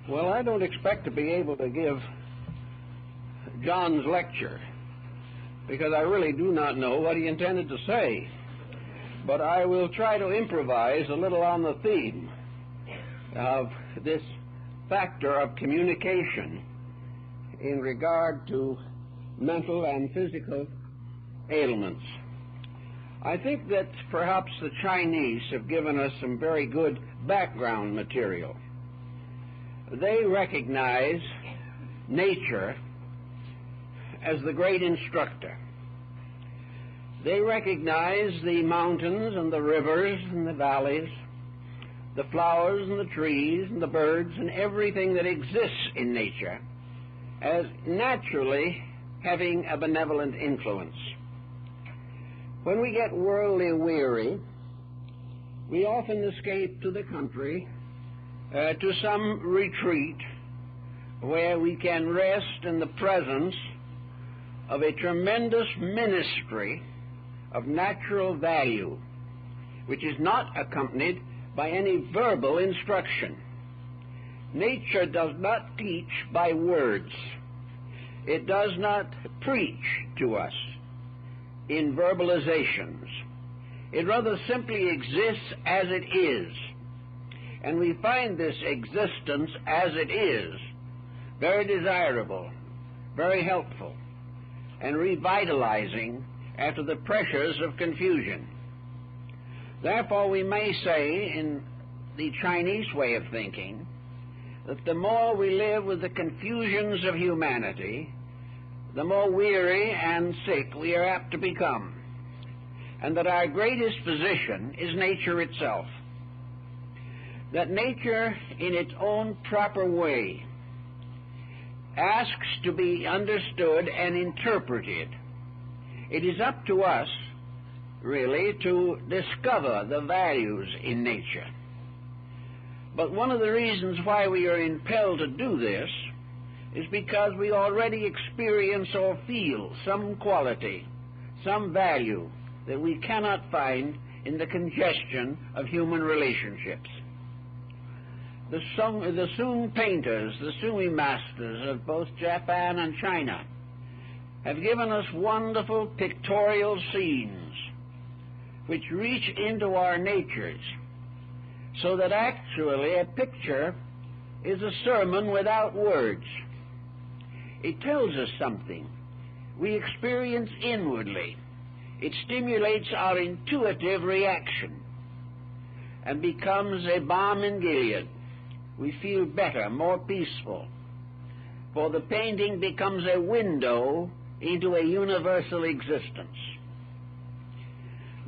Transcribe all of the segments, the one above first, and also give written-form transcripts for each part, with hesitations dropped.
Well, I don't expect to be able to give John's lecture because I really do not know what he intended to say. But I will try to improvise a little on the theme of this factor of communication in regard to mental and physical ailments. I think that perhaps the Chinese have given us some very good background material. They recognize nature as the great instructor. They recognize the mountains and the rivers and the valleys, the flowers and the trees and the birds and everything that exists in nature as naturally having a benevolent influence. When we get worldly weary, we often escape to the country, to some retreat where we can rest in the presence of a tremendous ministry of natural value, which is not accompanied by any verbal instruction. Nature does not teach by words. It does not preach to us in verbalizations. It rather simply exists as it is. And we find this existence as it is very desirable, very helpful, and revitalizing after the pressures of confusion. Therefore, we may say, in the Chinese way of thinking, that the more we live with the confusions of humanity, the more weary and sick we are apt to become, and that our greatest physician is nature itself. That nature, in its own proper way, asks to be understood and interpreted. It is up to us, really, to discover the values in nature. But one of the reasons why we are impelled to do this is because we already experience or feel some quality, some value that we cannot find in the congestion of human relationships. The Sung painters, the Sui masters of both Japan and China, have given us wonderful pictorial scenes which reach into our natures, so that actually a picture is a sermon without words. It tells us something we experience inwardly. It stimulates our intuitive reaction and becomes a balm in Gilead. We feel better, more peaceful, for the painting becomes a window into a universal existence.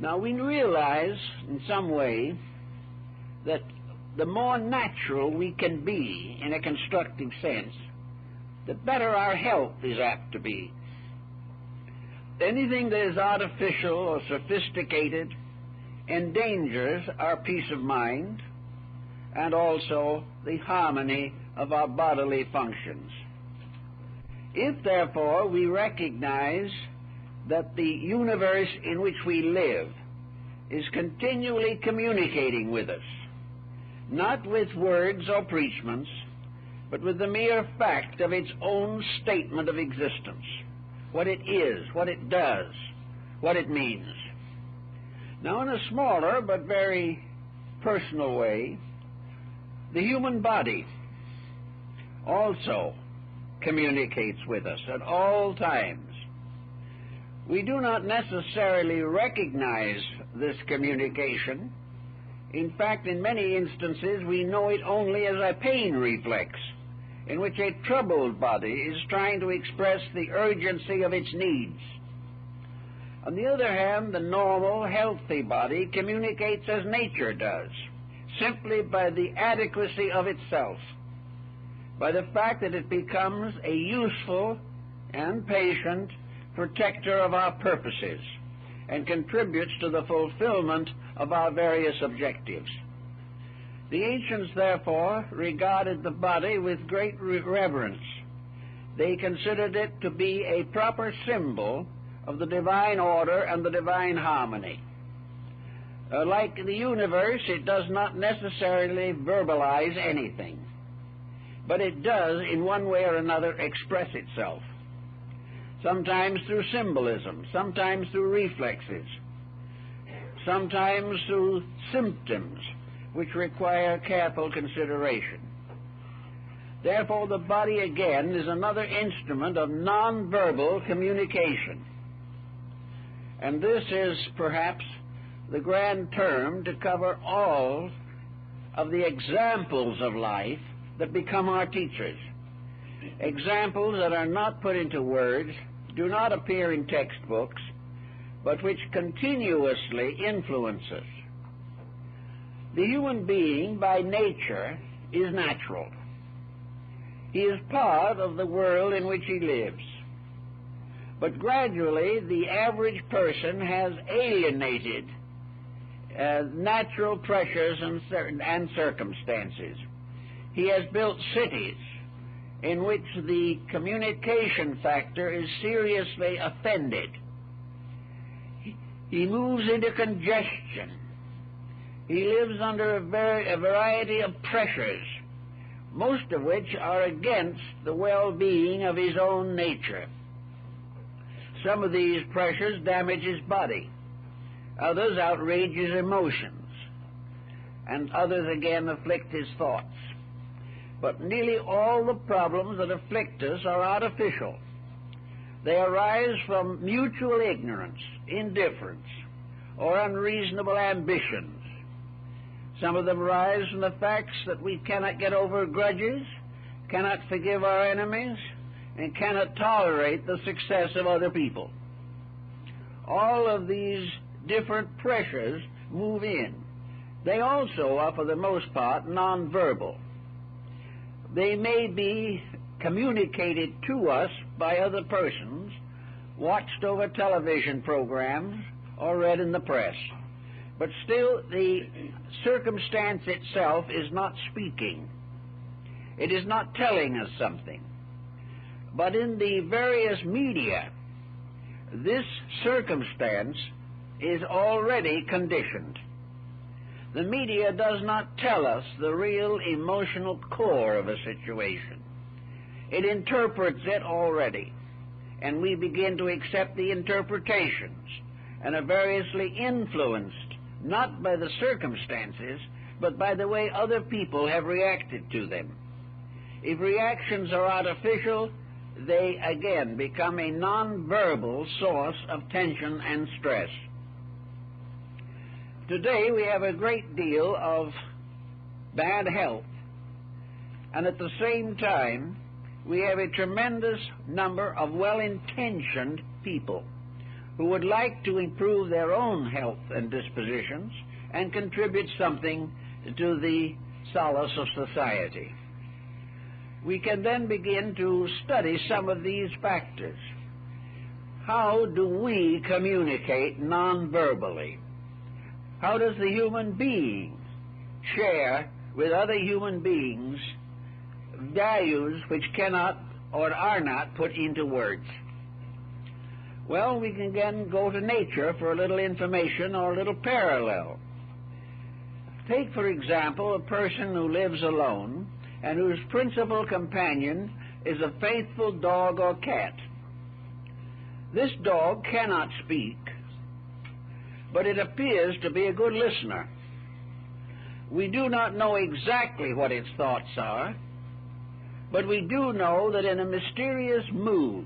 Now, we realize in some way that the more natural we can be in a constructive sense, the better our health is apt to be. Anything that is artificial or sophisticated endangers our peace of mind and also the harmony of our bodily functions. If, therefore, we recognize that the universe in which we live is continually communicating with us, not with words or preachments, but with the mere fact of its own statement of existence, what it is, what it does, what it means. Now, in a smaller but very personal way, the human body also communicates with us at all times. We do not necessarily recognize this communication. In fact, in many instances, we know it only as a pain reflex, in which a troubled body is trying to express the urgency of its needs. On the other hand, the normal, healthy body communicates as nature does, simply by the adequacy of itself, by the fact that it becomes a useful and patient protector of our purposes and contributes to the fulfillment of our various objectives. The ancients, therefore, regarded the body with great reverence. They considered it to be a proper symbol of the divine order and the divine harmony. Like the universe, it does not necessarily verbalize anything, but it does, in one way or another, express itself. Sometimes through symbolism, sometimes through reflexes, sometimes through symptoms which require careful consideration. Therefore, the body again is another instrument of nonverbal communication. And this is perhaps the grand term to cover all of the examples of life that become our teachers. Examples that are not put into words, do not appear in textbooks, but which continuously influence us. The human being, by nature, is natural. He is part of the world in which he lives. But gradually, the average person has alienated natural pressures and circumstances. He has built cities in which the communication factor is seriously offended. He moves into congestion. He lives under a variety of pressures, most of which are against the well-being of his own nature. Some of these pressures damage his body. Others outrage his emotions. And others again afflict his thoughts. But nearly all the problems that afflict us are artificial. They arise from mutual ignorance, indifference, or unreasonable ambitions. Some of them arise from the facts that we cannot get over grudges, cannot forgive our enemies, and cannot tolerate the success of other people. All of these different pressures move in. They also are, for the most part, nonverbal. They may be communicated to us by other persons, watched over television programs, or read in the press. But still, the circumstance itself is not speaking. It is not telling us something. But in the various media, this circumstance is already conditioned. The media does not tell us the real emotional core of a situation. It interprets it already, and we begin to accept the interpretations and are variously influenced, not by the circumstances, but by the way other people have reacted to them. If reactions are artificial, they again become a nonverbal source of tension and stress. Today we have a great deal of bad health, and at the same time we have a tremendous number of well-intentioned people who would like to improve their own health and dispositions and contribute something to the solace of society. We can then begin to study some of these factors. How do we communicate non-verbally? How does the human being share with other human beings values which cannot or are not put into words? Well, we can again go to nature for a little information or a little parallel. Take, for example, a person who lives alone and whose principal companion is a faithful dog or cat. This dog cannot speak, but it appears to be a good listener. We do not know exactly what its thoughts are, but we do know that in a mysterious mood,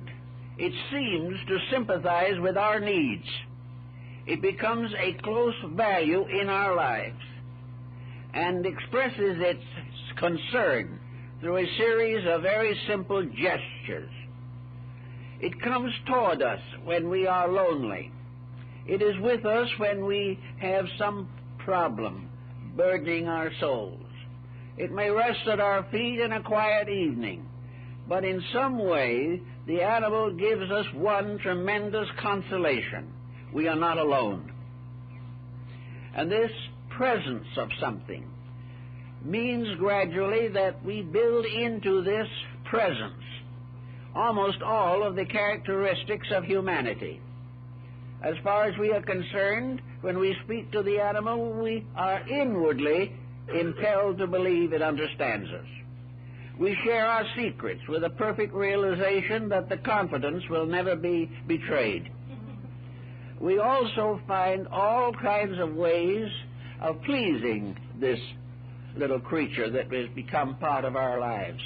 it seems to sympathize with our needs. It becomes a close value in our lives and expresses its concern through a series of very simple gestures. It comes toward us when we are lonely. It is with us when we have some problem burdening our souls. It may rest at our feet in a quiet evening, but in some way the animal gives us one tremendous consolation. We are not alone. And this presence of something means gradually that we build into this presence almost all of the characteristics of humanity. As far as we are concerned, when we speak to the animal, we are inwardly impelled to believe it understands us. We share our secrets with a perfect realization that the confidence will never be betrayed. We also find all kinds of ways of pleasing this little creature that has become part of our lives.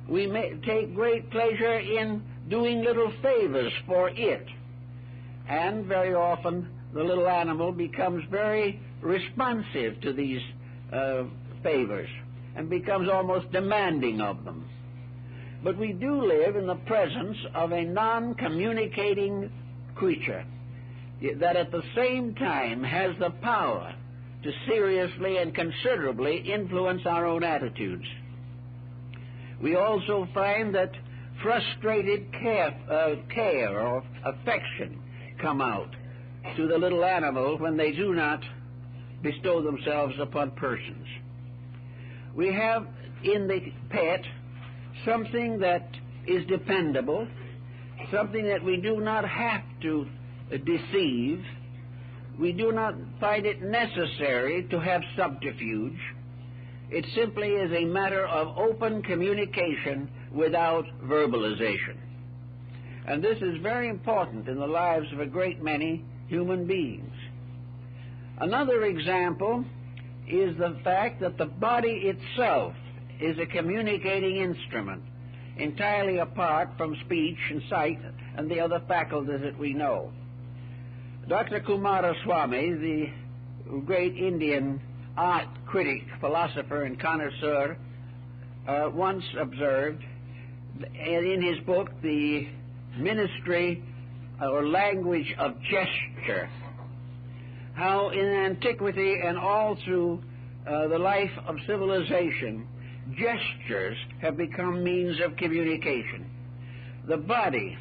We may take great pleasure in doing little favors for it, and very often the little animal becomes very responsive to these favors and becomes almost demanding of them. But we do live in the presence of a non-communicating creature that at the same time has the power to seriously and considerably influence our own attitudes. We also find that frustrated care or affection come out to the little animal when they do not bestow themselves upon persons. We have in the pet something that is dependable, something that we do not have to deceive. We do not find it necessary to have subterfuge. It simply is a matter of open communication without verbalization. And this is very important in the lives of a great many human beings. Another example is the fact that the body itself is a communicating instrument, entirely apart from speech and sight and the other faculties that we know. Dr. Kumaraswamy, the great Indian art critic, philosopher, and connoisseur, once observed in his book, The Ministry or Language of Gesture, how in antiquity and all through the life of civilization, gestures have become means of communication. The body,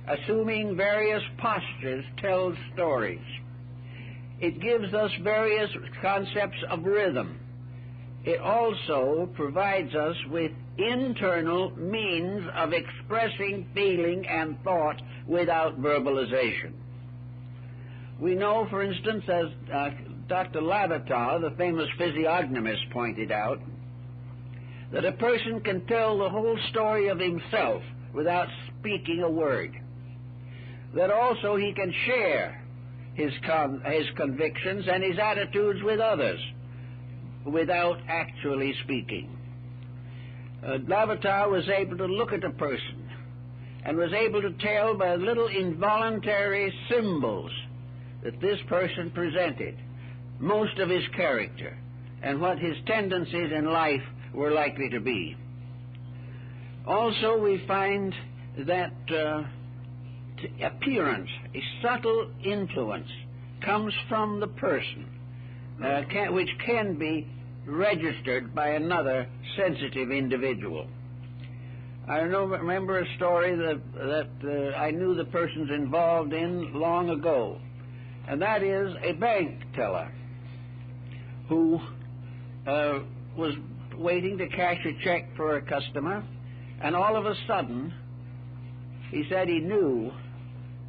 assuming various postures, tells stories. It gives us various concepts of rhythm. It also provides us with internal means of expressing feeling and thought without verbalization. We know, for instance, as Dr. Lavater, the famous physiognomist, pointed out, that a person can tell the whole story of himself without speaking a word. That also he can share his convictions and his attitudes with others without actually speaking. Lavater was able to look at a person and was able to tell by little involuntary symbols that this person presented most of his character and what his tendencies in life were likely to be. Also, we find that appearance, a subtle influence, comes from the person, which can be registered by another sensitive individual. I remember a story that I knew the persons involved in long ago, and that is a bank teller who was waiting to cash a check for a customer, and all of a sudden he said he knew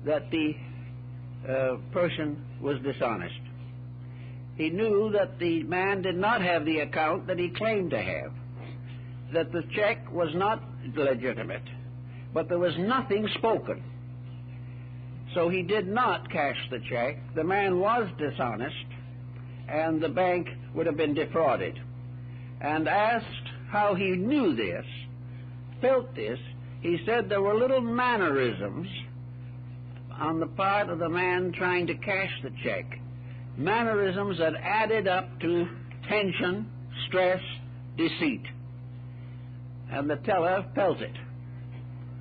that the person was dishonest. He knew that the man did not have the account that he claimed to have, that the check was not legitimate, but there was nothing spoken. So he did not cash the check. The man was dishonest, and the bank would have been defrauded. And asked how he knew this, felt this, he said there were little mannerisms on the part of the man trying to cash the check, mannerisms that added up to tension, stress, deceit. And the teller felt it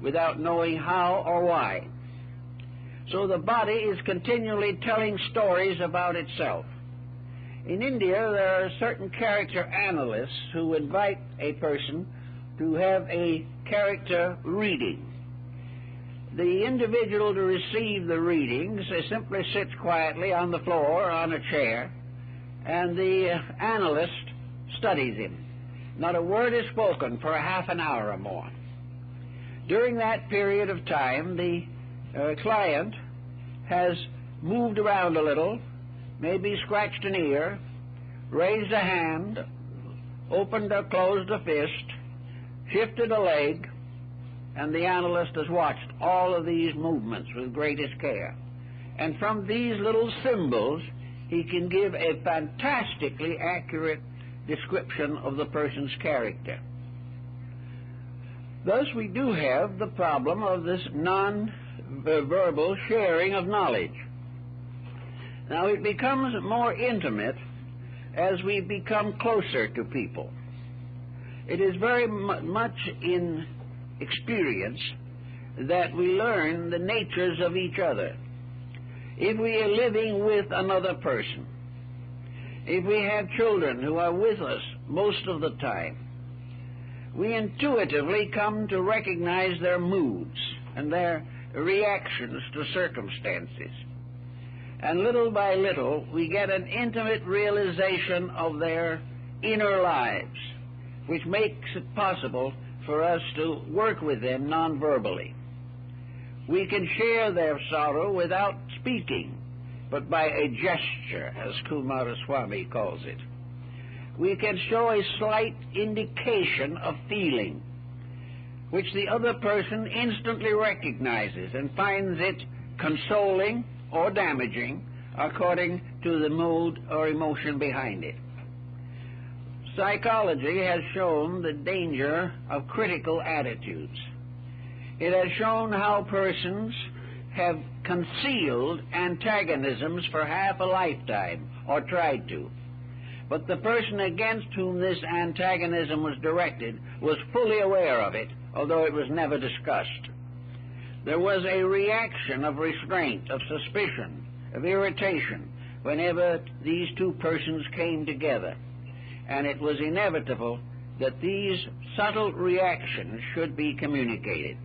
without knowing how or why. So the body is continually telling stories about itself. In India, there are certain character analysts who invite a person to have a character reading. The individual to receive the readings simply sits quietly on the floor or on a chair, and the analyst studies him. Not a word is spoken for half an hour or more. During that period of time, the client has moved around a little, maybe scratched an ear, raised a hand, opened or closed a fist, shifted a leg, and the analyst has watched all of these movements with greatest care. And from these little symbols, he can give a fantastically accurate description of the person's character. Thus, we do have the problem of this non-verbal sharing of knowledge. Now, it becomes more intimate as we become closer to people. It is very much in experience that we learn the natures of each other. If we are living with another person, if we have children who are with us most of the time, we intuitively come to recognize their moods and their reactions to circumstances. And little by little, we get an intimate realization of their inner lives, which makes it possible for us to work with them non-verbally. We can share their sorrow without speaking, but by a gesture, as Kumaraswamy calls it. We can show a slight indication of feeling, which the other person instantly recognizes and finds it consoling or damaging according to the mood or emotion behind it. Psychology has shown the danger of critical attitudes. It has shown how persons have concealed antagonisms for half a lifetime, or tried to. But the person against whom this antagonism was directed was fully aware of it, although it was never discussed. There was a reaction of restraint, of suspicion, of irritation, whenever these two persons came together. And it was inevitable that these subtle reactions should be communicated.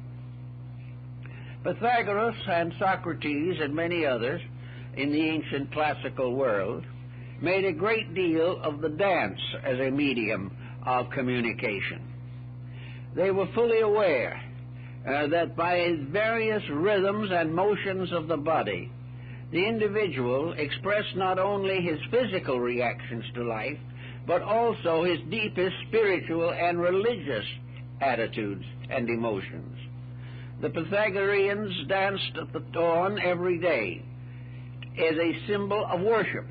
Pythagoras and Socrates and many others in the ancient classical world made a great deal of the dance as a medium of communication. They were fully aware that by various rhythms and motions of the body, the individual expressed not only his physical reactions to life, but also his deepest spiritual and religious attitudes and emotions. The Pythagoreans danced at the dawn every day as a symbol of worship.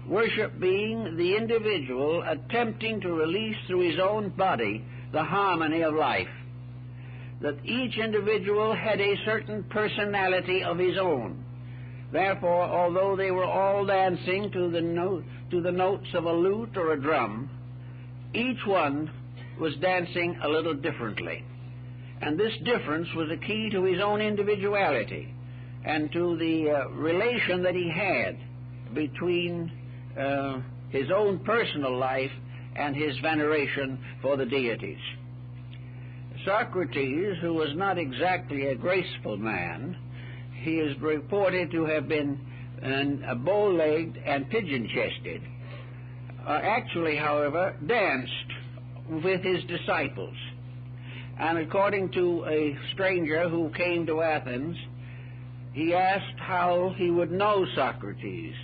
Worship being the individual attempting to release through his own body the harmony of life. That each individual had a certain personality of his own. Therefore, although they were all dancing to the notes of a lute or a drum, each one was dancing a little differently. And this difference was a key to his own individuality and to the relation that he had between his own personal life and his veneration for the deities. Socrates, who was not exactly a graceful man, he is reported to have been bow-legged and pigeon-chested, actually, however, danced with his disciples. And according to a stranger who came to Athens, he asked how he would know Socrates.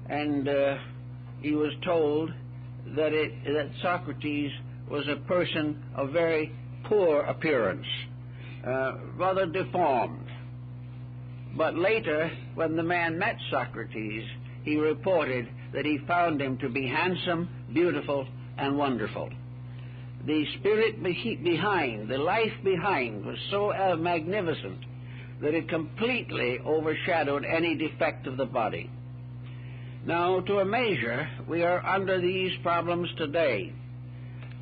And he was told that Socrates was a person of very poor appearance, rather deformed. But later, when the man met Socrates, he reported that he found him to be handsome, beautiful, and wonderful. The spirit behind, the life behind, was so magnificent that it completely overshadowed any defect of the body. Now, to a measure, we are under these problems today.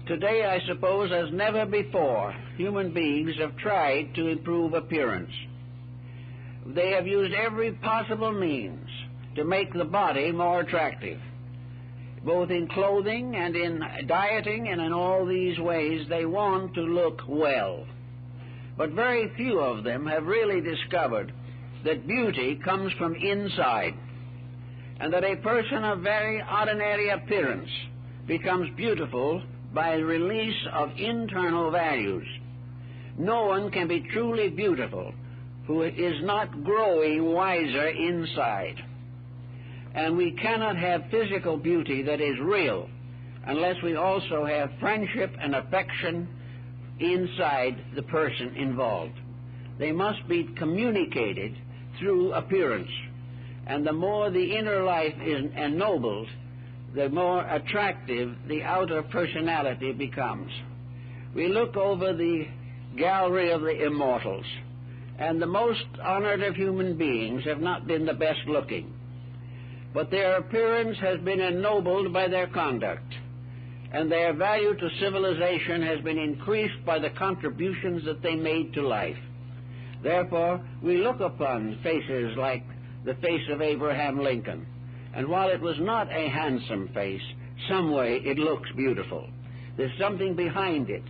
Today, I suppose, as never before, human beings have tried to improve appearance. They have used every possible means to make the body more attractive. Both in clothing and in dieting and in all these ways, they want to look well. But very few of them have really discovered that beauty comes from inside, and that a person of very ordinary appearance becomes beautiful by the release of internal values. No one can be truly beautiful who is not growing wiser inside. And we cannot have physical beauty that is real unless we also have friendship and affection inside the person involved. They must be communicated through appearance, and the more the inner life is ennobled, the more attractive the outer personality becomes. We look over the gallery of the immortals, and the most honored of human beings have not been the best looking, but their appearance has been ennobled by their conduct, and their value to civilization has been increased by the contributions that they made to life. Therefore, we look upon faces like the face of Abraham Lincoln, and while it was not a handsome face, some way it looks beautiful. There's something behind it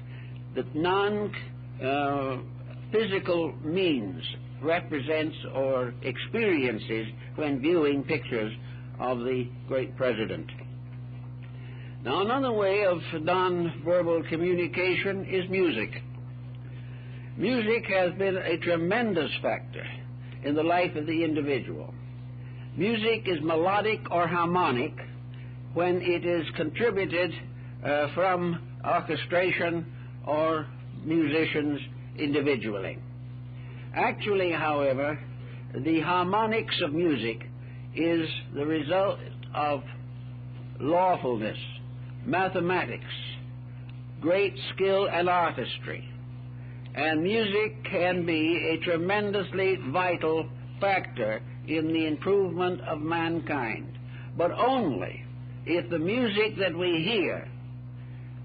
that non-physical means represents or experiences when viewing pictures of the great president. Now, another way of non-verbal communication is music. Music has been a tremendous factor in the life of the individual. Music is melodic or harmonic when it is contributed from orchestration or musicians individually. Actually, however, the harmonics of music is the result of lawfulness, mathematics, great skill and artistry. And music can be a tremendously vital factor in the improvement of mankind, but only if the music that we hear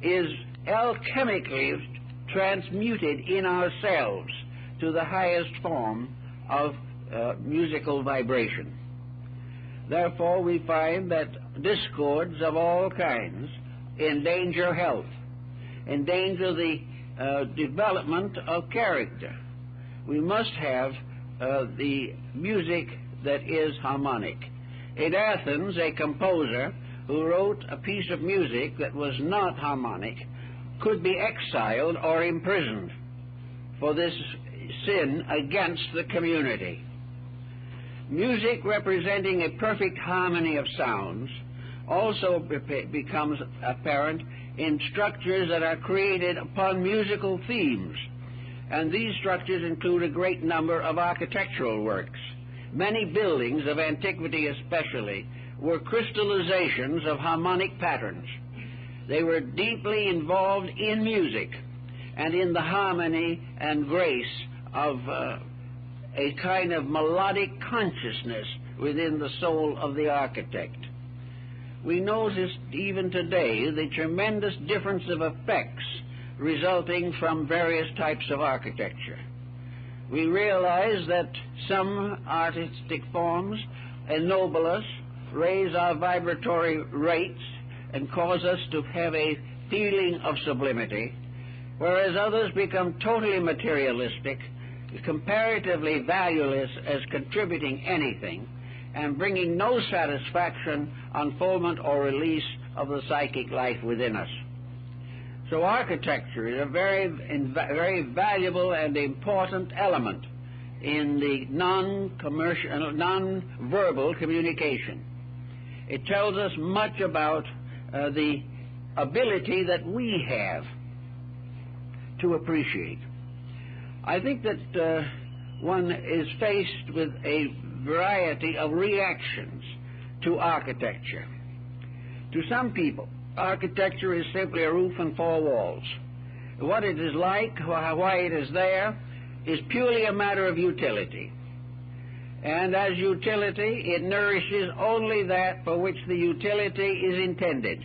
is alchemically transmuted in ourselves to the highest form of musical vibration. Therefore, we find that discords of all kinds endanger health, endanger the development of character. We must have the music that is harmonic. In Athens, a composer who wrote a piece of music that was not harmonic could be exiled or imprisoned for this sin against the community. Music representing a perfect harmony of sounds also becomes apparent in structures that are created upon musical themes, and these structures include a great number of architectural works. Many buildings of antiquity especially were crystallizations of harmonic patterns. They were deeply involved in music and in the harmony and grace of a kind of melodic consciousness within the soul of the architect. We notice even today the tremendous difference of effects resulting from various types of architecture. We realize that some artistic forms ennoble us, raise our vibratory rates, and cause us to have a feeling of sublimity, whereas others become totally materialistic, comparatively valueless as contributing anything, and bringing no satisfaction, unfoldment, or release of the psychic life within us. So architecture is a very valuable and important element in the non-verbal communication. It tells us much about the ability that we have to appreciate. I think that one is faced with a variety of reactions to architecture. To some people, architecture is simply a roof and four walls. What it is like, why it is there, is purely a matter of utility. And as utility, it nourishes only that for which the utility is intended.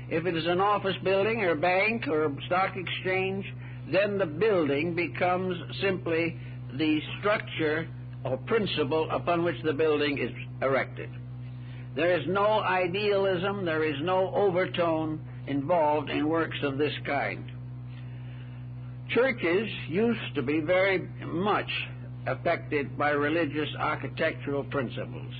If it is an office building or a bank or a stock exchange, then the building becomes simply the structure or principle upon which the building is erected. There is no idealism, there is no overtone involved in works of this kind. Churches used to be very much affected by religious architectural principles.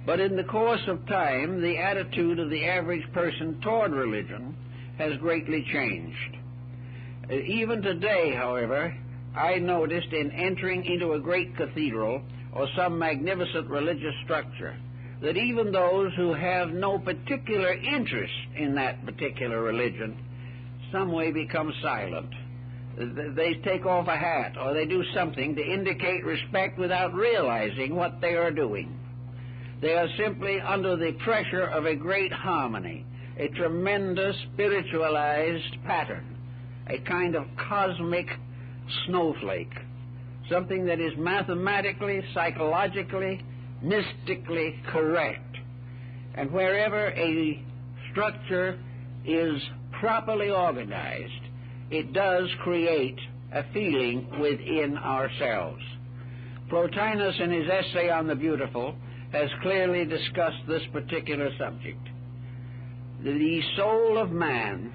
But in the course of time, the attitude of the average person toward religion has greatly changed. Even today, however, I noticed in entering into a great cathedral or some magnificent religious structure that even those who have no particular interest in that particular religion some way become silent. They take off a hat or they do something to indicate respect without realizing what they are doing. They are simply under the pressure of a great harmony, a tremendous spiritualized pattern, a kind of cosmic snowflake, something that is mathematically, psychologically, mystically correct. And wherever a structure is properly organized, it does create a feeling within ourselves. Plotinus, in his essay on the beautiful, has clearly discussed this particular subject. The soul of man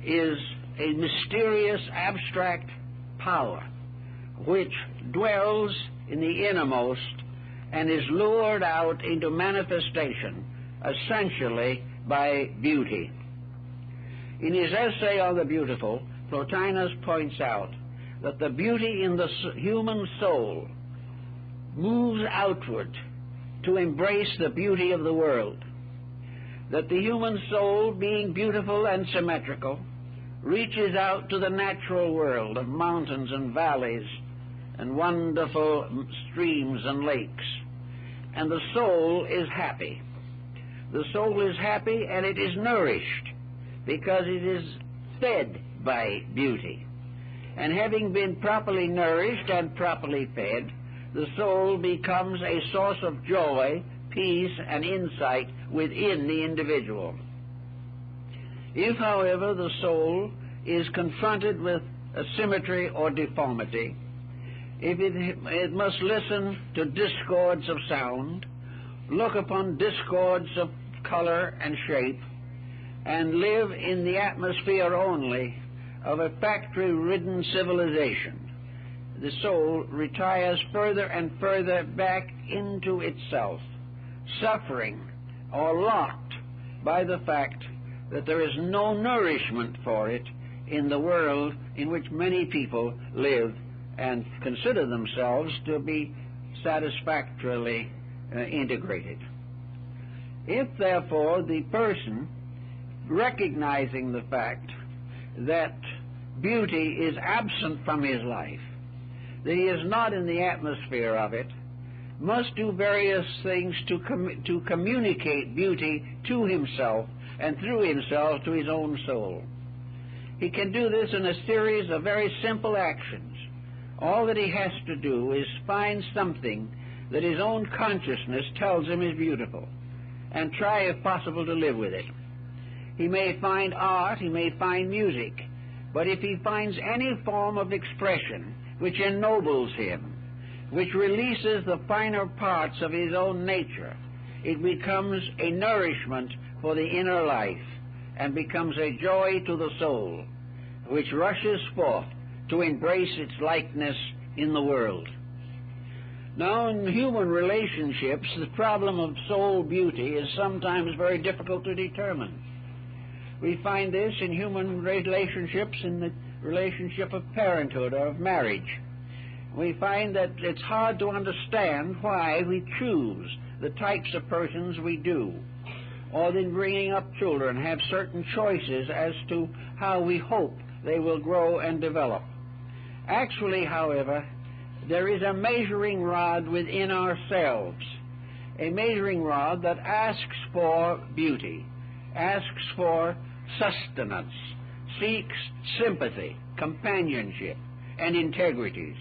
is a mysterious, abstract power which dwells in the innermost and is lured out into manifestation essentially by beauty. In his essay on the beautiful, Plotinus points out that the beauty in the human soul moves outward to embrace the beauty of the world, that the human soul, being beautiful and symmetrical, reaches out to the natural world of mountains and valleys and wonderful streams and lakes, and the soul is happy. The soul is happy and it is nourished because it is fed by beauty. And having been properly nourished and properly fed, the soul becomes a source of joy, peace, and insight within the individual. If, however, the soul is confronted with asymmetry or deformity, if it must listen to discords of sound, look upon discords of color and shape, and live in the atmosphere only of a factory-ridden civilization, the soul retires further and further back into itself, suffering or locked by the fact that there is no nourishment for it in the world in which many people live and consider themselves to be satisfactorily integrated. If, therefore, the person, recognizing the fact that beauty is absent from his life, that he is not in the atmosphere of it, must do various things to communicate beauty to himself and through himself to his own soul. He can do this in a series of very simple actions. All that he has to do is find something that his own consciousness tells him is beautiful, and try, if possible, to live with it. He may find art, he may find music, but if he finds any form of expression which ennobles him, which releases the finer parts of his own nature, it becomes a nourishment for the inner life and becomes a joy to the soul, which rushes forth to embrace its likeness in the world. Now, in human relationships, the problem of soul beauty is sometimes very difficult to determine. We find this in human relationships, in the relationship of parenthood or of marriage. We find that it's hard to understand why we choose the types of persons we do, or in bringing up children have certain choices as to how we hope they will grow and develop. Actually, however, there is a measuring rod within ourselves, a measuring rod that asks for beauty, asks for sustenance, seeks sympathy, companionship, and integrities.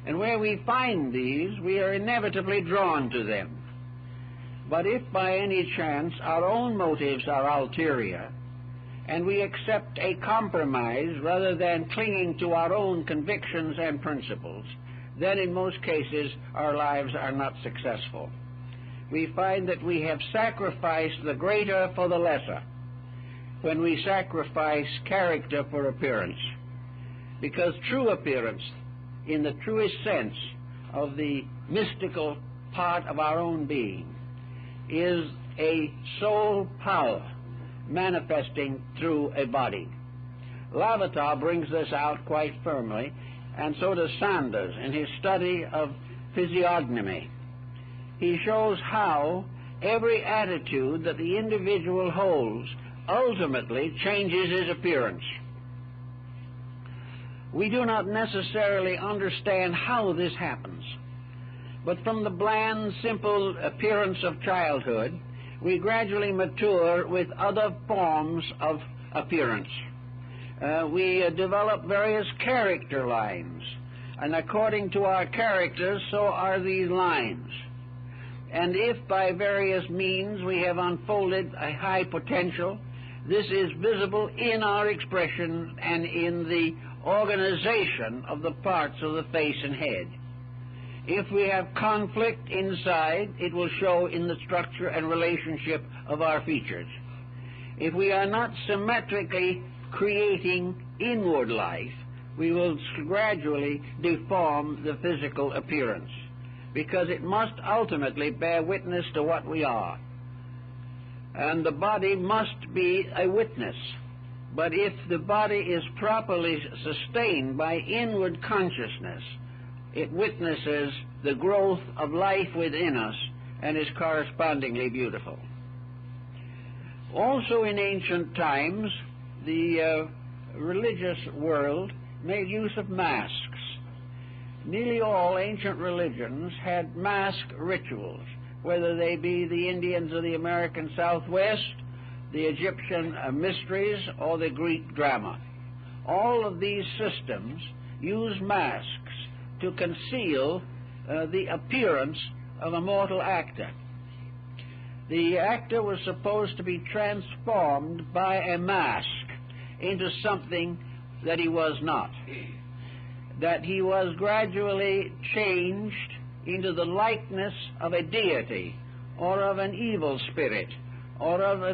And where we find these, we are inevitably drawn to them. But if by any chance our own motives are ulterior, and we accept a compromise rather than clinging to our own convictions and principles, then in most cases our lives are not successful. We find that we have sacrificed the greater for the lesser when we sacrifice character for appearance, because true appearance, in the truest sense of the mystical part of our own being, is a soul power manifesting through a body. Lavater brings this out quite firmly, and so does Sanders in his study of physiognomy. he shows how every attitude that the individual holds ultimately changes his appearance. We do not necessarily understand how this happens, but from the bland, simple appearance of childhood, we gradually mature with other forms of appearance. We develop various character lines, and according to our characters, so are these lines. And if by various means we have unfolded a high potential, this is visible in our expression and in the organization of the parts of the face and head. If we have conflict inside, it will show in the structure and relationship of our features. If we are not symmetrically creating inward life, we will gradually deform the physical appearance, because it must ultimately bear witness to what we are. And the body must be a witness. But if the body is properly sustained by inward consciousness, it witnesses the growth of life within us and is correspondingly beautiful. Also in ancient times, the religious world made use of masks. Nearly all ancient religions had mask rituals, whether they be the Indians of the American Southwest, the Egyptian mysteries, or the Greek drama. All of these systems use masks to conceal the appearance of a mortal actor. The actor was supposed to be transformed by a mask into something that he was not, that he was gradually changed into the likeness of a deity or of an evil spirit or of a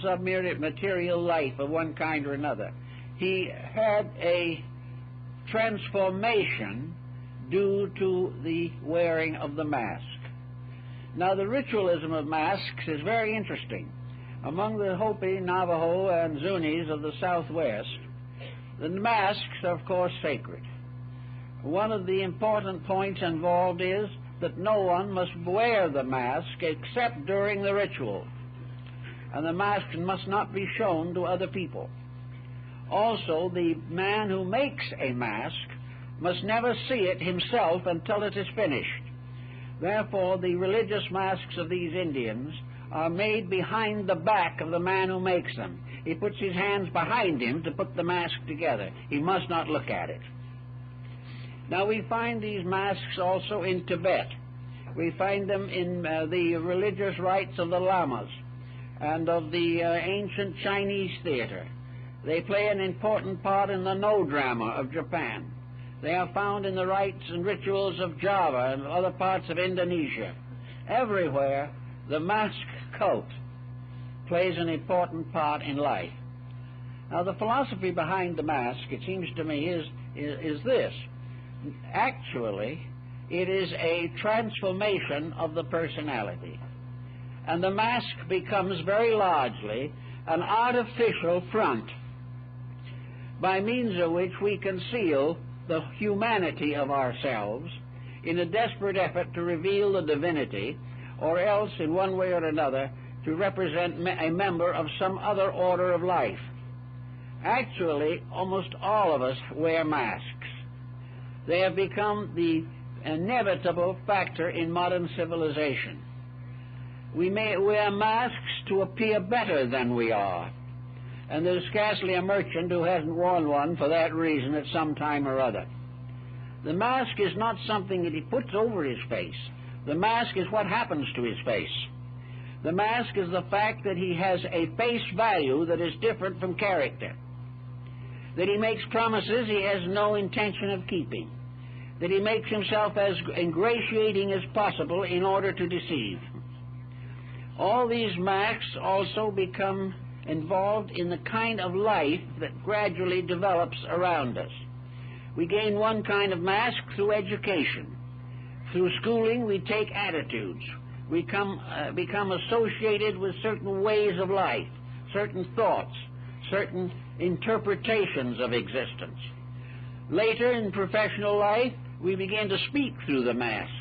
submaterial life of one kind or another. He had a transformation due to the wearing of the mask. Now, the ritualism of masks is very interesting. Among the Hopi, Navajo, and Zunis of the Southwest, the masks are, of course, sacred. One of the important points involved is that no one must wear the mask except during the ritual, and the mask must not be shown to other people. Also, the man who makes a mask must never see it himself until it is finished. Therefore, the religious masks of these Indians are made behind the back of the man who makes them. He puts his hands behind him to put the mask together. He must not look at it. Now, we find these masks also in Tibet. We find them in the religious rites of the Lamas and of the ancient Chinese theater. They play an important part in the No drama of Japan. They are found in the rites and rituals of Java and other parts of Indonesia. Everywhere, the mask cult plays an important part in life. Now, the philosophy behind the mask, it seems to me, is this. Actually, it is a transformation of the personality. And the mask becomes very largely an artificial front by means of which we conceal the humanity of ourselves in a desperate effort to reveal the divinity, or else, in one way or another, to represent a member of some other order of life. Actually, almost all of us wear masks. They have become the inevitable factor in modern civilization. We may wear masks to appear better than we are, and there's scarcely a merchant who hasn't worn one for that reason at some time or other. The mask is not something that he puts over his face. The mask is what happens to his face. The mask is the fact that he has a face value that is different from character, that he makes promises he has no intention of keeping, that he makes himself as ingratiating as possible in order to deceive. All these masks also become involved in the kind of life that gradually develops around us. We gain one kind of mask through education. Through schooling, we take attitudes. We become associated with certain ways of life, certain thoughts, certain interpretations of existence. Later in professional life, we begin to speak through the mask.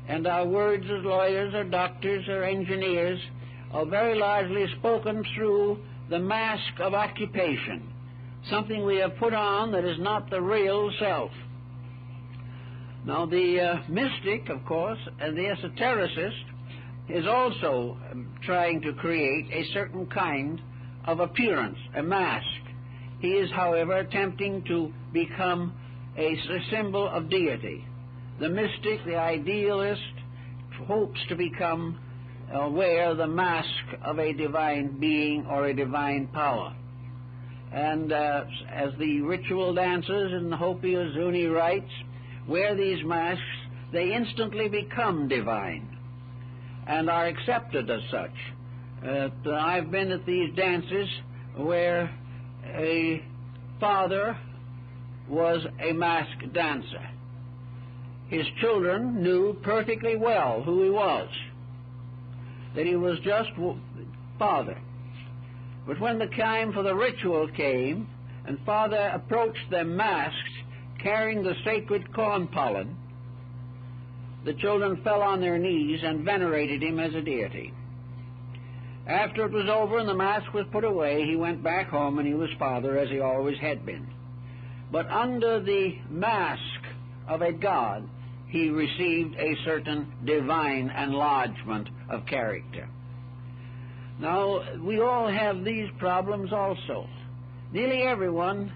and our words as lawyers or doctors or engineers are very largely spoken through the mask of occupation, something we have put on that is not the real self. Now, the mystic, of course, and the esotericist is also trying to create a certain kind of appearance, a mask. He is, however, attempting to become a symbol of deity. The mystic, the idealist, hopes to become wear the mask of a divine being or a divine power. And as the ritual dancers in the Hopi or Zuni rites wear these masks, they instantly become divine and are accepted as such. I've been at these dances where a father was a masked dancer. His children knew perfectly well who he was, that he was just father. But when the time for the ritual came, and father approached them masked, carrying the sacred corn pollen, the children fell on their knees and venerated him as a deity. After it was over and the mask was put away, he went back home and he was father as he always had been. But under the mask of a god, he received a certain divine enlargement of character. Now, we all have these problems also. Nearly everyone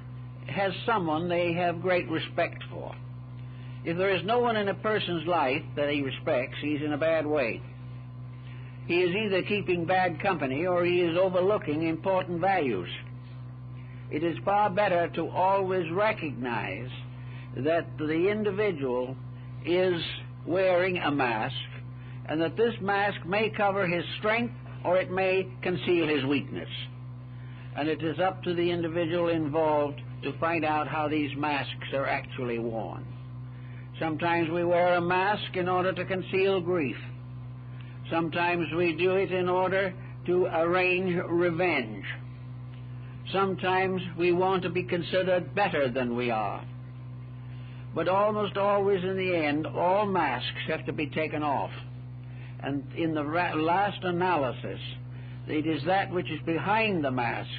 has someone they have great respect for. If there is no one in a person's life that he respects, he's in a bad way. He is either keeping bad company or he is overlooking important values. It is far better to always recognize that the individual is wearing a mask, and that this mask may cover his strength or it may conceal his weakness. And it is up to the individual involved to find out how these masks are actually worn. Sometimes we wear a mask in order to conceal grief. Sometimes we do it in order to arrange revenge. Sometimes we want to be considered better than we are. But almost always in the end, all masks have to be taken off. And in the last analysis, it is that which is behind the mask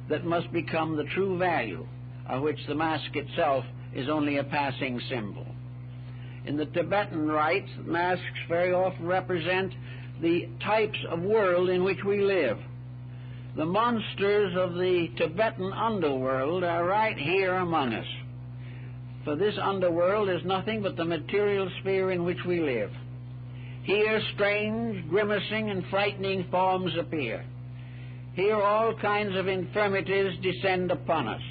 that must become the true value, of which the mask itself is only a passing symbol. In the Tibetan rites, masks very often represent the types of world in which we live. The monsters of the Tibetan underworld are right here among us. For this underworld is nothing but the material sphere in which we live. Here strange, grimacing, and frightening forms appear. Here all kinds of infirmities descend upon us.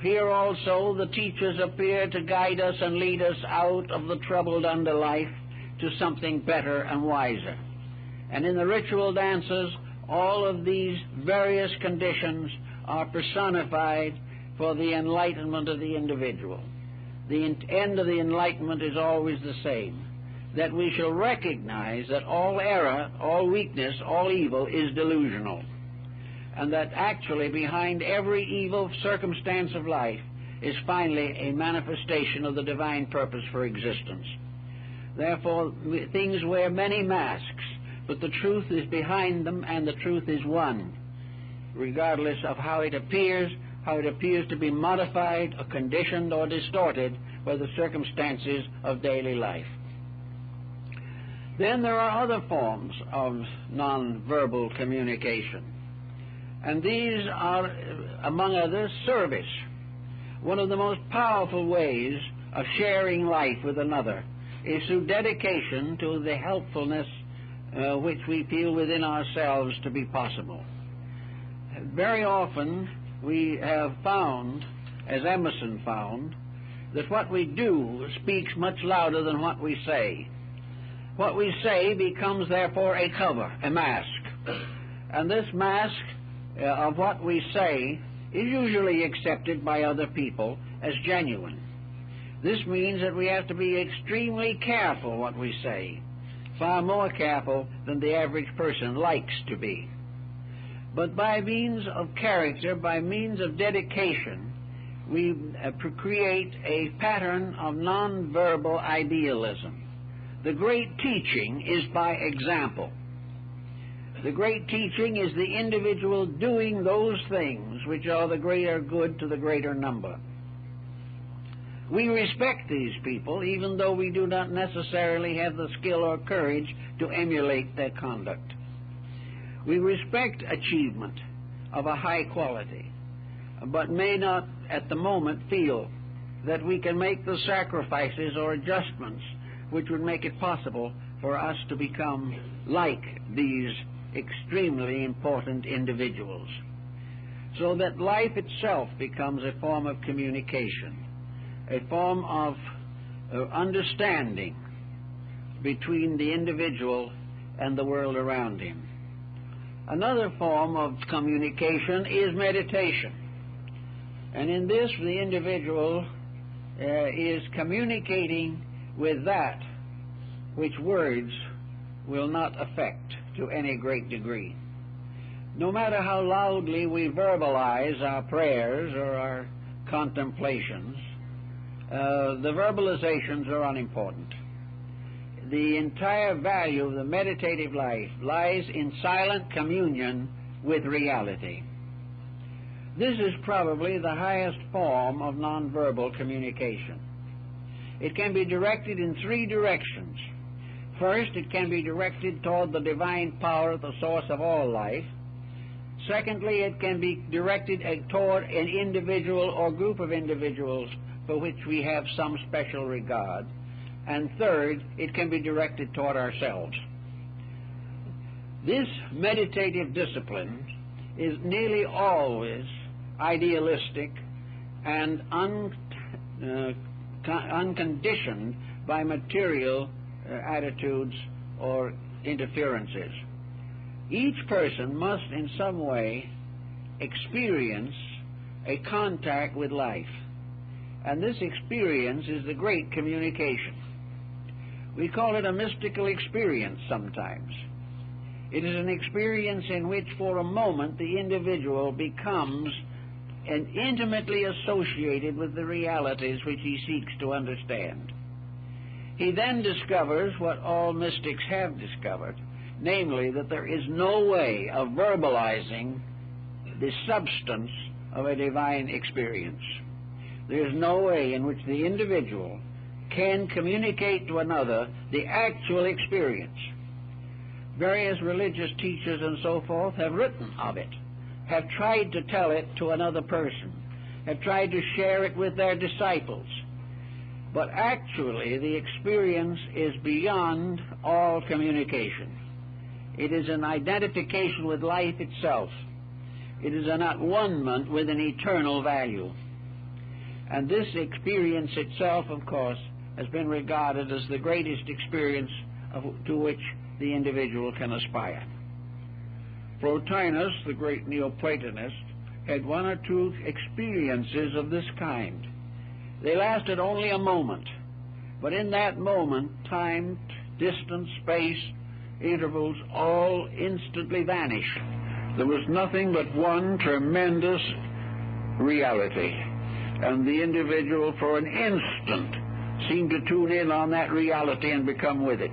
Here also the teachers appear to guide us and lead us out of the troubled under life to something better and wiser. And in the ritual dances, all of these various conditions are personified for the enlightenment of the individual. The end of the enlightenment is always the same, that we shall recognize that all error, all weakness, all evil is delusional, and that actually behind every evil circumstance of life is finally a manifestation of the divine purpose for existence. Therefore, things wear many masks, but the truth is behind them, and the truth is one, regardless of how it appears to be modified or conditioned or distorted by the circumstances of daily life. Then there are other forms of nonverbal communication, and these are, among others, service. One of the most powerful ways of sharing life with another is through dedication to the helpfulness which we feel within ourselves to be possible. Very often we have found, as Emerson found, that what we do speaks much louder than what we say. What we say becomes therefore a cover, a mask. And this mask of what we say is usually accepted by other people as genuine. This means that we have to be extremely careful what we say, far more careful than the average person likes to be. But by means of character, by means of dedication, we create a pattern of nonverbal idealism, the great teaching is by example. The great teaching is the individual doing those things which are the greater good to the greater number. We respect these people, even though we do not necessarily have the skill or courage to emulate their conduct. We respect achievement of a high quality, but may not at the moment feel that we can make the sacrifices or adjustments which would make it possible for us to become like these extremely important individuals, so that life itself becomes a form of communication, a form of understanding between the individual and the world around him. Another form of communication is meditation, and in this the individual is communicating with that which words will not affect to any great degree. No matter how loudly we verbalize our prayers or our contemplations, the verbalizations are unimportant. The entire value of the meditative life lies in silent communion with reality. This is probably the highest form of nonverbal communication. It can be directed in three directions. First, it can be directed toward the divine power, the source of all life. Secondly, it can be directed toward an individual or group of individuals for which we have some special regard. And third, it can be directed toward ourselves. This meditative discipline is nearly always idealistic and unconditioned by material attitudes or interferences. Each person must in some way experience a contact with life, and this experience is the great communication. We call it a mystical experience sometimes. It is an experience in which for a moment the individual becomes intimately associated with the realities which he seeks to understand. He then discovers what all mystics have discovered, namely that there is no way of verbalizing the substance of a divine experience. There is no way in which the individual can communicate to another the actual experience. Various religious teachers and so forth have written of it, have tried to tell it to another person, have tried to share it with their disciples. But actually, the experience is beyond all communication. It is an identification with life itself. It is an at-one-ment with an eternal value. And this experience itself, of course, has been regarded as the greatest experience to which the individual can aspire. Plotinus, the great Neoplatonist, had one or two experiences of this kind. They lasted only a moment, but in that moment, time, distance, space, intervals, all instantly vanished. There was nothing but one tremendous reality, and the individual for an instant seemed to tune in on that reality and become with it.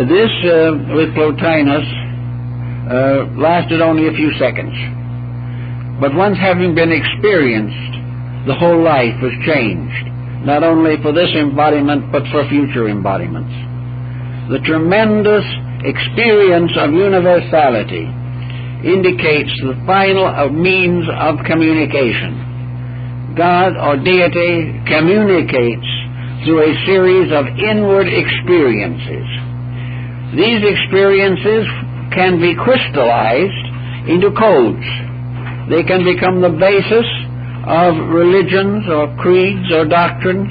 This, with Plotinus, lasted only a few seconds, but once having been experienced, the whole life was changed, not only for this embodiment, but for future embodiments. The tremendous experience of universality indicates the final means of communication. God or deity communicates through a series of inward experiences. These experiences can be crystallized into codes. They can become the basis of religions or creeds or doctrines.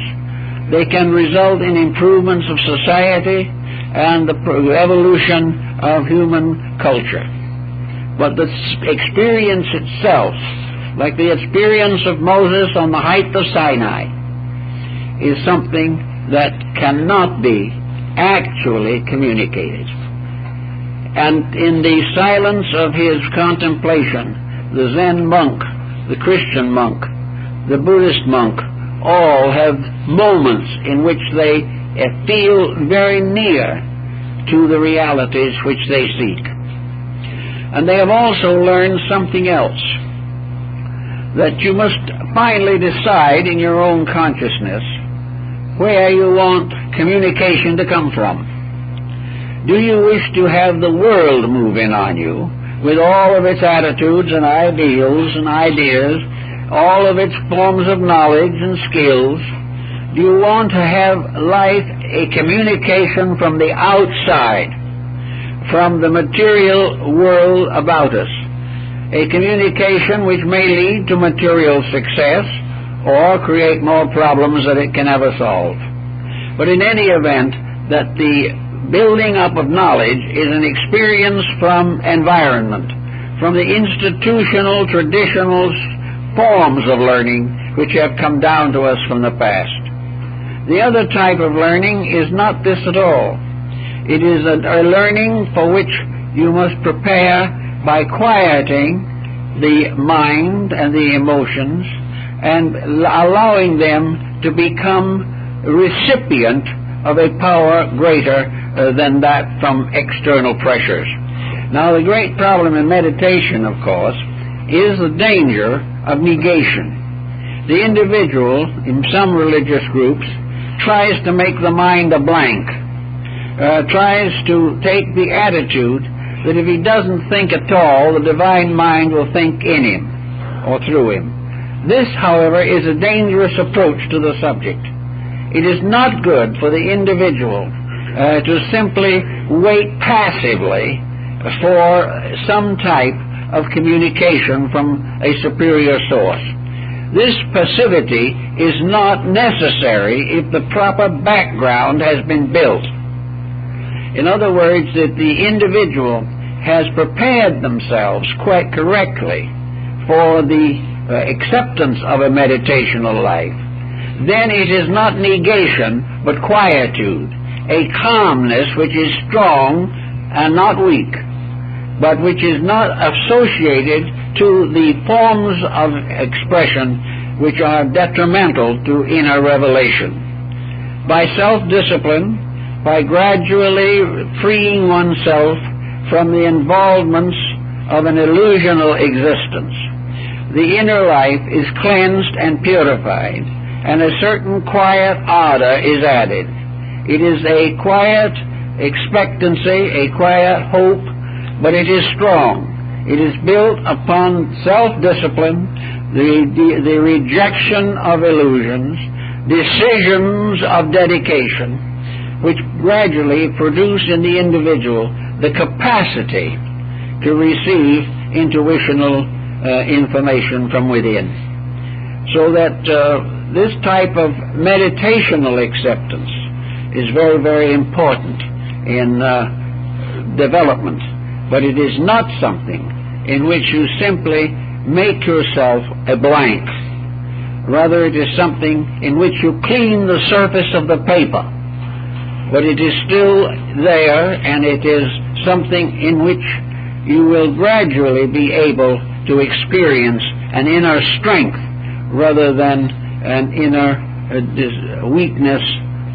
They can result in improvements of society and the evolution of human culture. But the experience itself, like the experience of Moses on the height of Sinai, is something that cannot be actually communicated. And in the silence of his contemplation, the Zen monk, the Christian monk, the Buddhist monk, all have moments in which they feel very near to the realities which they seek. And they have also learned something else, that you must finally decide in your own consciousness where you want communication to come from. Do you wish to have the world move in on you with all of its attitudes and ideals and ideas, all of its forms of knowledge and skills? Do you want to have life a communication from the outside, from the material world about us, a communication which may lead to material success or create more problems that it can ever solve? But in any event, that the building up of knowledge is an experience from environment, from the institutional, traditional forms of learning which have come down to us from the past. The other type of learning is not this at all. It is a learning for which you must prepare by quieting the mind and the emotions and allowing them to become recipient of a power greater than that from external pressures. Now, the great problem in meditation, of course, is the danger of negation. The individual, in some religious groups, tries to make the mind a blank, tries to take the attitude that if he doesn't think at all, the divine mind will think in him or through him. This, however, is a dangerous approach to the subject. It is not good for the individual to simply wait passively for some type of communication from a superior source. This passivity is not necessary if the proper background has been built. In other words, that the individual has prepared themselves quite correctly for the acceptance of a meditational life. Then it is not negation, but quietude, a calmness which is strong and not weak, but which is not associated to the forms of expression which are detrimental to inner revelation. By self-discipline, by gradually freeing oneself from the involvements of an illusional existence, the inner life is cleansed and purified, and a certain quiet ardor is added. It is a quiet expectancy, a quiet hope, but it is strong. It is built upon self-discipline, the rejection of illusions, decisions of dedication, which gradually produce in the individual the capacity to receive intuitional information from within. So that this type of meditational acceptance is very, very important in development. But it is not something in which you simply make yourself a blank. Rather, it is something in which you clean the surface of the paper. But it is still there, and it is something in which you will gradually be able to experience an inner strength rather than an inner weakness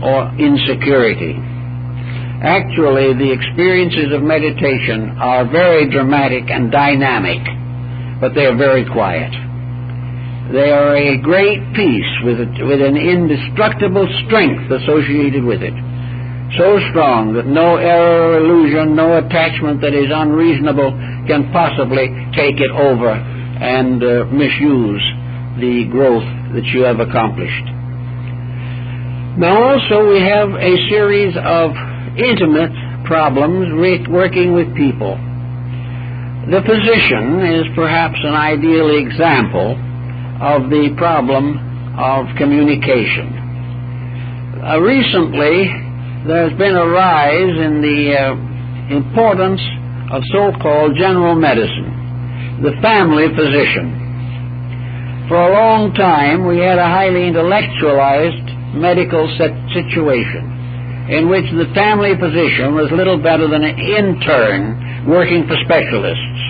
or insecurity. Actually, the experiences of meditation are very dramatic and dynamic, but they are very quiet. They are a great peace with an indestructible strength associated with it, so strong that no error or illusion, no attachment that is unreasonable can possibly take it over and misuse the growth that you have accomplished. Now also we have a series of intimate problems working with people. The physician is perhaps an ideal example of the problem of communication. Recently, there's been a rise in the importance of so-called general medicine, the family physician. For a long time, we had a highly intellectualized medical situation in which the family physician was little better than an intern working for specialists.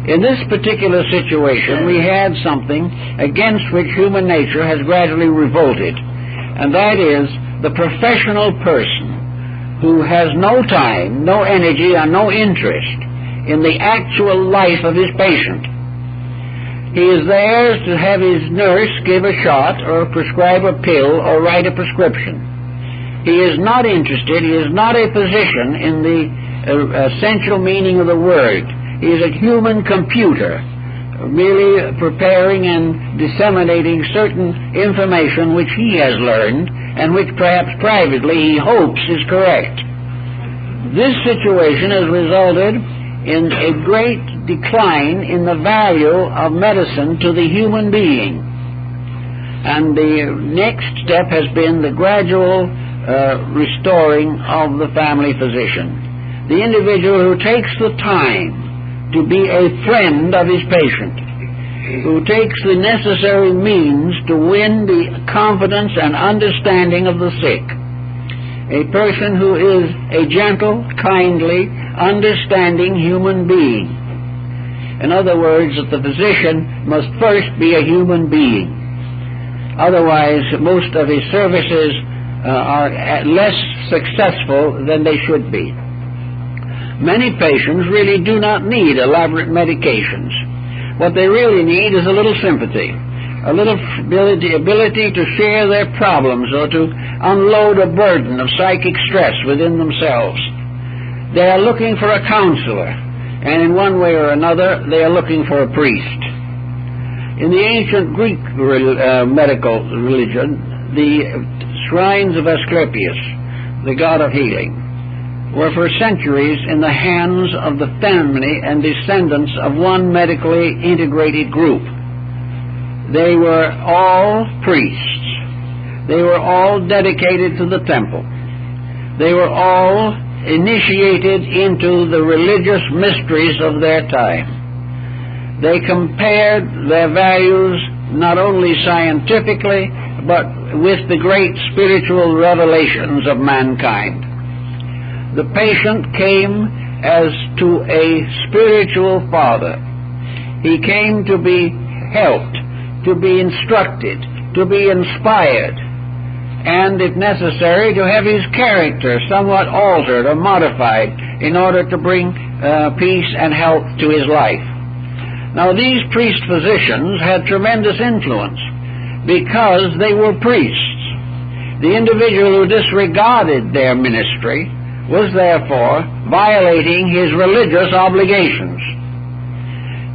In this particular situation, we had something against which human nature has gradually revolted, and that is the professional person who has no time, no energy, and no interest in the actual life of his patient. He is there to have his nurse give a shot or prescribe a pill or write a prescription. He is not interested, he is not a physician in the essential meaning of the word. He is a human computer, merely preparing and disseminating certain information which he has learned and which perhaps privately he hopes is correct. This situation has resulted in a great decline in the value of medicine to the human being. And the next step has been the gradual restoring of the family physician. The individual who takes the time to be a friend of his patient, who takes the necessary means to win the confidence and understanding of the sick. A person who is a gentle, kindly, understanding human being. In other words, that the physician must first be a human being. Otherwise, most of his services are less successful than they should be. Many patients really do not need elaborate medications. What they really need is a little sympathy, a little ability to share their problems or to unload a burden of psychic stress within themselves. They are looking for a counselor, and in one way or another, they are looking for a priest. In the ancient Greek medical religion, the shrines of Asclepius, the god of healing, were for centuries in the hands of the family and descendants of one medically integrated group. They were all priests. They were all dedicated to the temple. They were all initiated into the religious mysteries of their time. They compared their values not only scientifically, but with the great spiritual revelations of mankind. The patient came as to a spiritual father. He came to be helped, to be instructed, to be inspired, and, if necessary, to have his character somewhat altered or modified in order to bring peace and health to his life. Now, these priest-physicians had tremendous influence because they were priests. The individual who disregarded their ministry was therefore violating his religious obligations.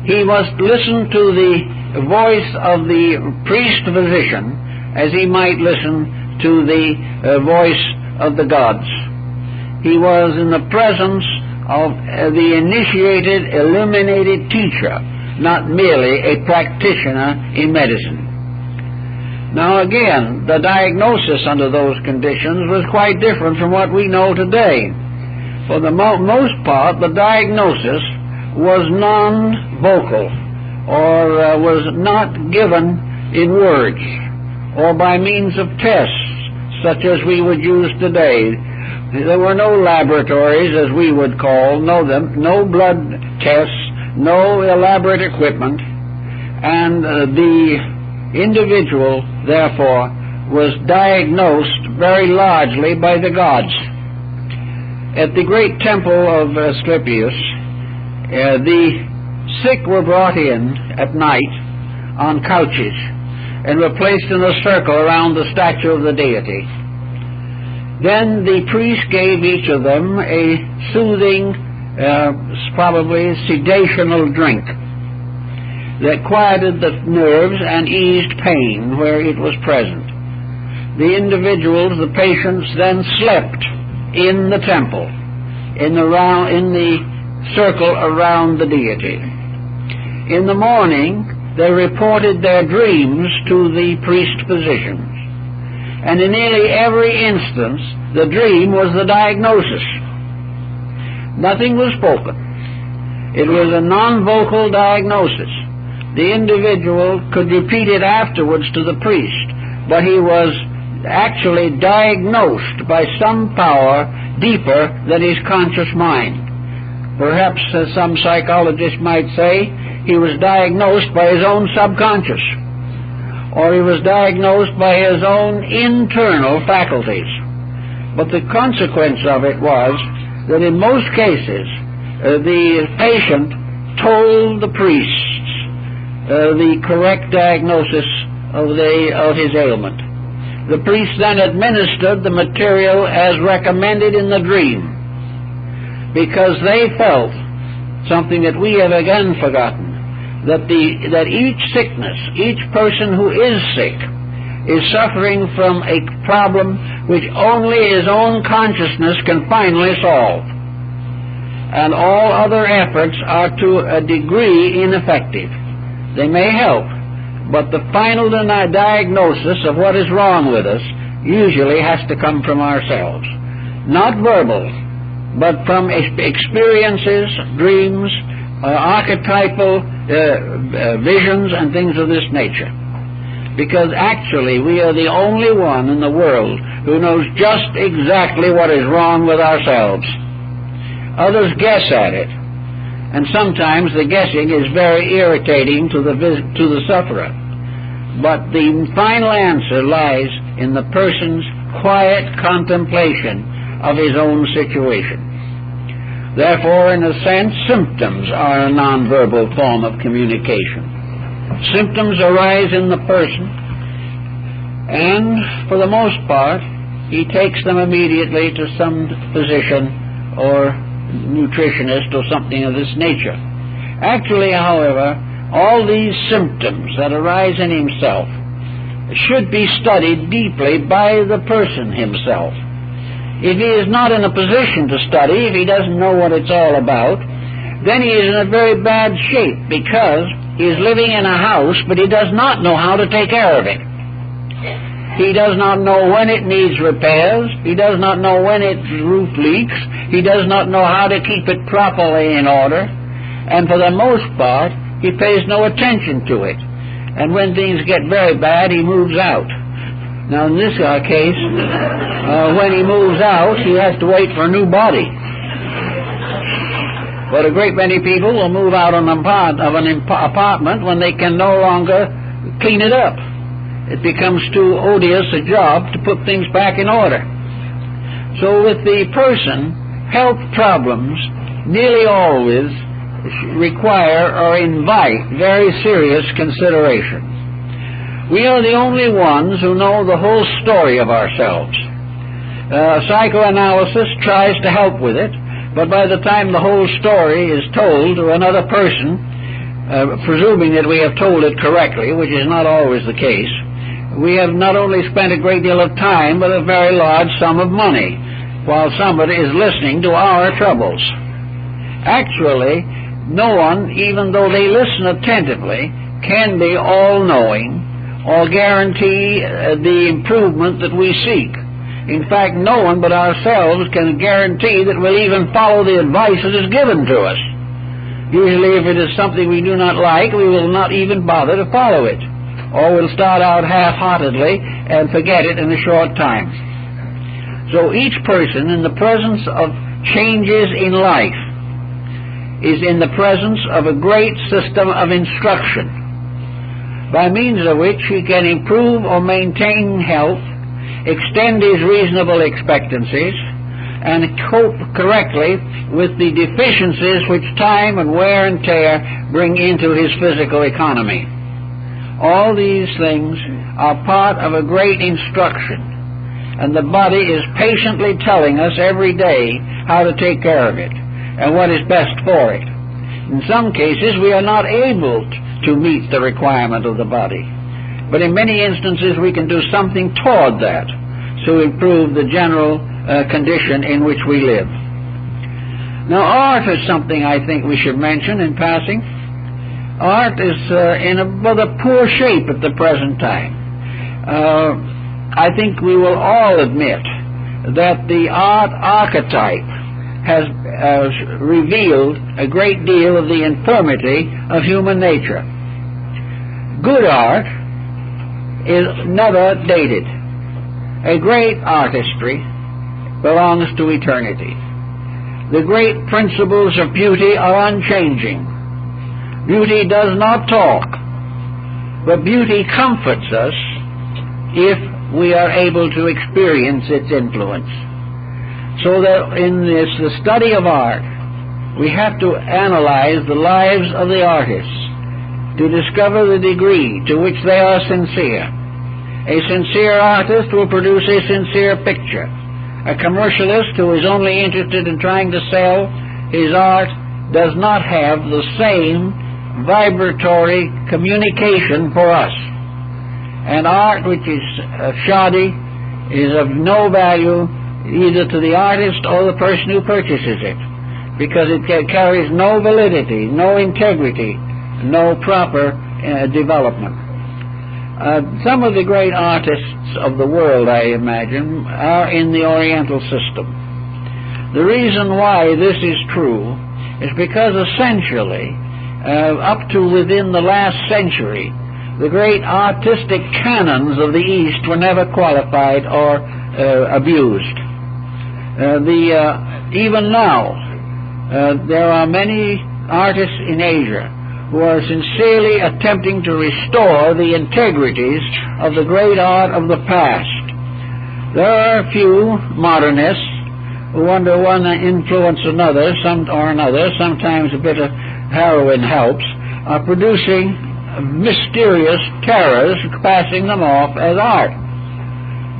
He must listen to the voice of the priest-physician as he might listen to the voice of the gods. He was in the presence of the initiated, illuminated teacher, not merely a practitioner in medicine. Now again, the diagnosis under those conditions was quite different from what we know today. For the most part, the diagnosis was non-vocal, or was not given in words, or by means of tests, such as we would use today. There were no laboratories, as we would know them, no blood tests, no elaborate equipment, and the individual, therefore, was diagnosed very largely by the gods. At the great temple of Asclepius, the sick were brought in at night on couches and were placed in a circle around the statue of the deity. Then the priest gave each of them a soothing, probably sedational drink that quieted the nerves and eased pain where it was present. The individuals, the patients, then slept in the temple, in the circle around the deity. In the morning, they reported their dreams to the priest-physicians, and in nearly every instance, the dream was the diagnosis. Nothing was spoken. It was a non-vocal diagnosis. The individual could repeat it afterwards to the priest, but he was actually diagnosed by some power deeper than his conscious mind. Perhaps, as some psychologists might say, he was diagnosed by his own subconscious. or he was diagnosed by his own internal faculties. But the consequence of it was that in most cases the patient told the priests the correct diagnosis of his ailment. The priest then administered the material as recommended in the dream, because they felt something that we have again forgotten, that each sickness, each person who is sick, is suffering from a problem which only his own consciousness can finally solve. And all other efforts are to a degree ineffective. They may help, but the final diagnosis of what is wrong with us usually has to come from ourselves. Not verbal, but from experiences, dreams, archetypal visions and things of this nature. Because actually we are the only one in the world who knows just exactly what is wrong with ourselves. Others guess at it, and sometimes the guessing is very irritating to the sufferer. But the final answer lies in the person's quiet contemplation of his own situation. Therefore, in a sense, symptoms are a nonverbal form of communication. Symptoms arise in the person, and for the most part, he takes them immediately to some physician or nutritionist or something of this nature. Actually, however, all these symptoms that arise in himself should be studied deeply by the person himself. If he is not in a position to study, if he doesn't know what it's all about, then he is in a very bad shape, because he is living in a house, but he does not know how to take care of it. He does not know when it needs repairs. He does not know when its roof leaks. He does not know how to keep it properly in order. And for the most part, he pays no attention to it. And when things get very bad, he moves out. Now, in this case, when he moves out, he has to wait for a new body. But a great many people will move out of an apartment when they can no longer clean it up. It becomes too odious a job to put things back in order. So with the person, health problems nearly always require or invite very serious consideration. We are the only ones who know the whole story of ourselves. Psychoanalysis tries to help with it, but by the time the whole story is told to another person, presuming that we have told it correctly, which is not always the case, we have not only spent a great deal of time, but a very large sum of money, while somebody is listening to our troubles. Actually, no one, even though they listen attentively, can be all-knowing or guarantee the improvement that we seek. In fact, no one but ourselves can guarantee that we'll even follow the advice that is given to us. Usually, if it is something we do not like, we will not even bother to follow it, or we'll start out half-heartedly and forget it in a short time. So each person, in the presence of changes in life, is in the presence of a great system of instruction, by means of which he can improve or maintain health, extend his reasonable expectancies, and cope correctly with the deficiencies which time and wear and tear bring into his physical economy. All these things are part of a great instruction, and the body is patiently telling us every day how to take care of it and what is best for it. In some cases, we are not able to meet the requirement of the body, but in many instances we can do something toward that to improve the general condition in which we live. Now, art is something I think we should mention in passing. Art is in a rather poor shape at the present time. I think we will all admit that the art archetype has revealed a great deal of the infirmity of human nature. Good art is never dated. A great artistry belongs to eternity. The great principles of beauty are unchanging. Beauty does not talk. but beauty comforts us if we are able to experience its influence. So that in the study of art, we have to analyze the lives of the artists to discover the degree to which they are sincere. A sincere artist will produce a sincere picture. A commercialist who is only interested in trying to sell his art does not have the same vibratory communication for us. And art which is shoddy is of no value either to the artist or the person who purchases it, because it carries no validity, no integrity, no proper development. Some of the great artists of the world, I imagine, are in the Oriental system. The reason why this is true is because essentially, up to within the last century, the great artistic canons of the East were never qualified or abused. Even now, there are many artists in Asia who are sincerely attempting to restore the integrities of the great art of the past. There are a few modernists who, under one influence or another, sometimes a bit of heroin helps, are producing mysterious terrors, passing them off as art.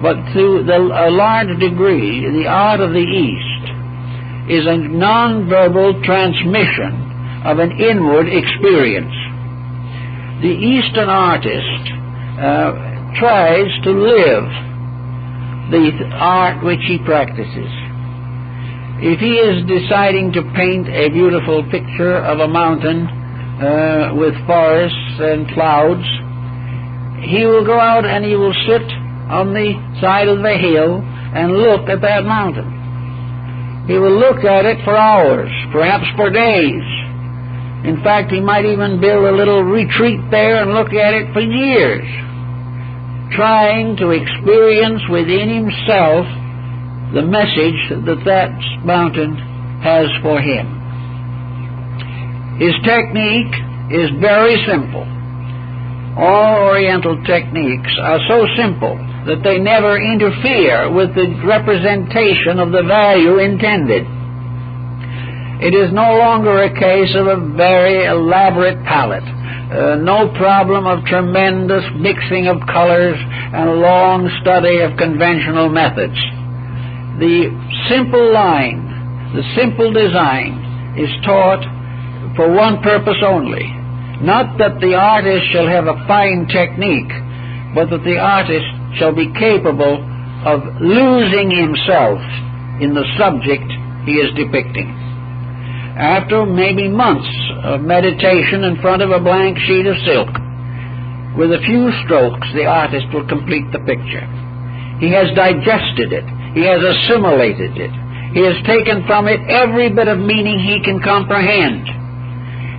But to a large degree, the art of the East is a non-verbal transmission of an inward experience. The Eastern artist tries to live the art which he practices. If he is deciding to paint a beautiful picture of a mountain with forests and clouds, he will go out and he will sit on the side of the hill and look at that mountain. He will look at it for hours, perhaps for days. In fact, he might even build a little retreat there and look at it for years, trying to experience within himself the message that that mountain has for him. His technique is very simple. All Oriental techniques are so simple that they never interfere with the representation of the value intended. It is no longer a case of a very elaborate palette, no problem of tremendous mixing of colors and a long study of conventional methods. The simple line, the simple design is taught for one purpose only. Not that the artist shall have a fine technique, but that the artist shall be capable of losing himself in the subject he is depicting. After maybe months of meditation in front of a blank sheet of silk, with a few strokes the artist will complete the picture. He has digested it. He has assimilated it. He has taken from it every bit of meaning he can comprehend.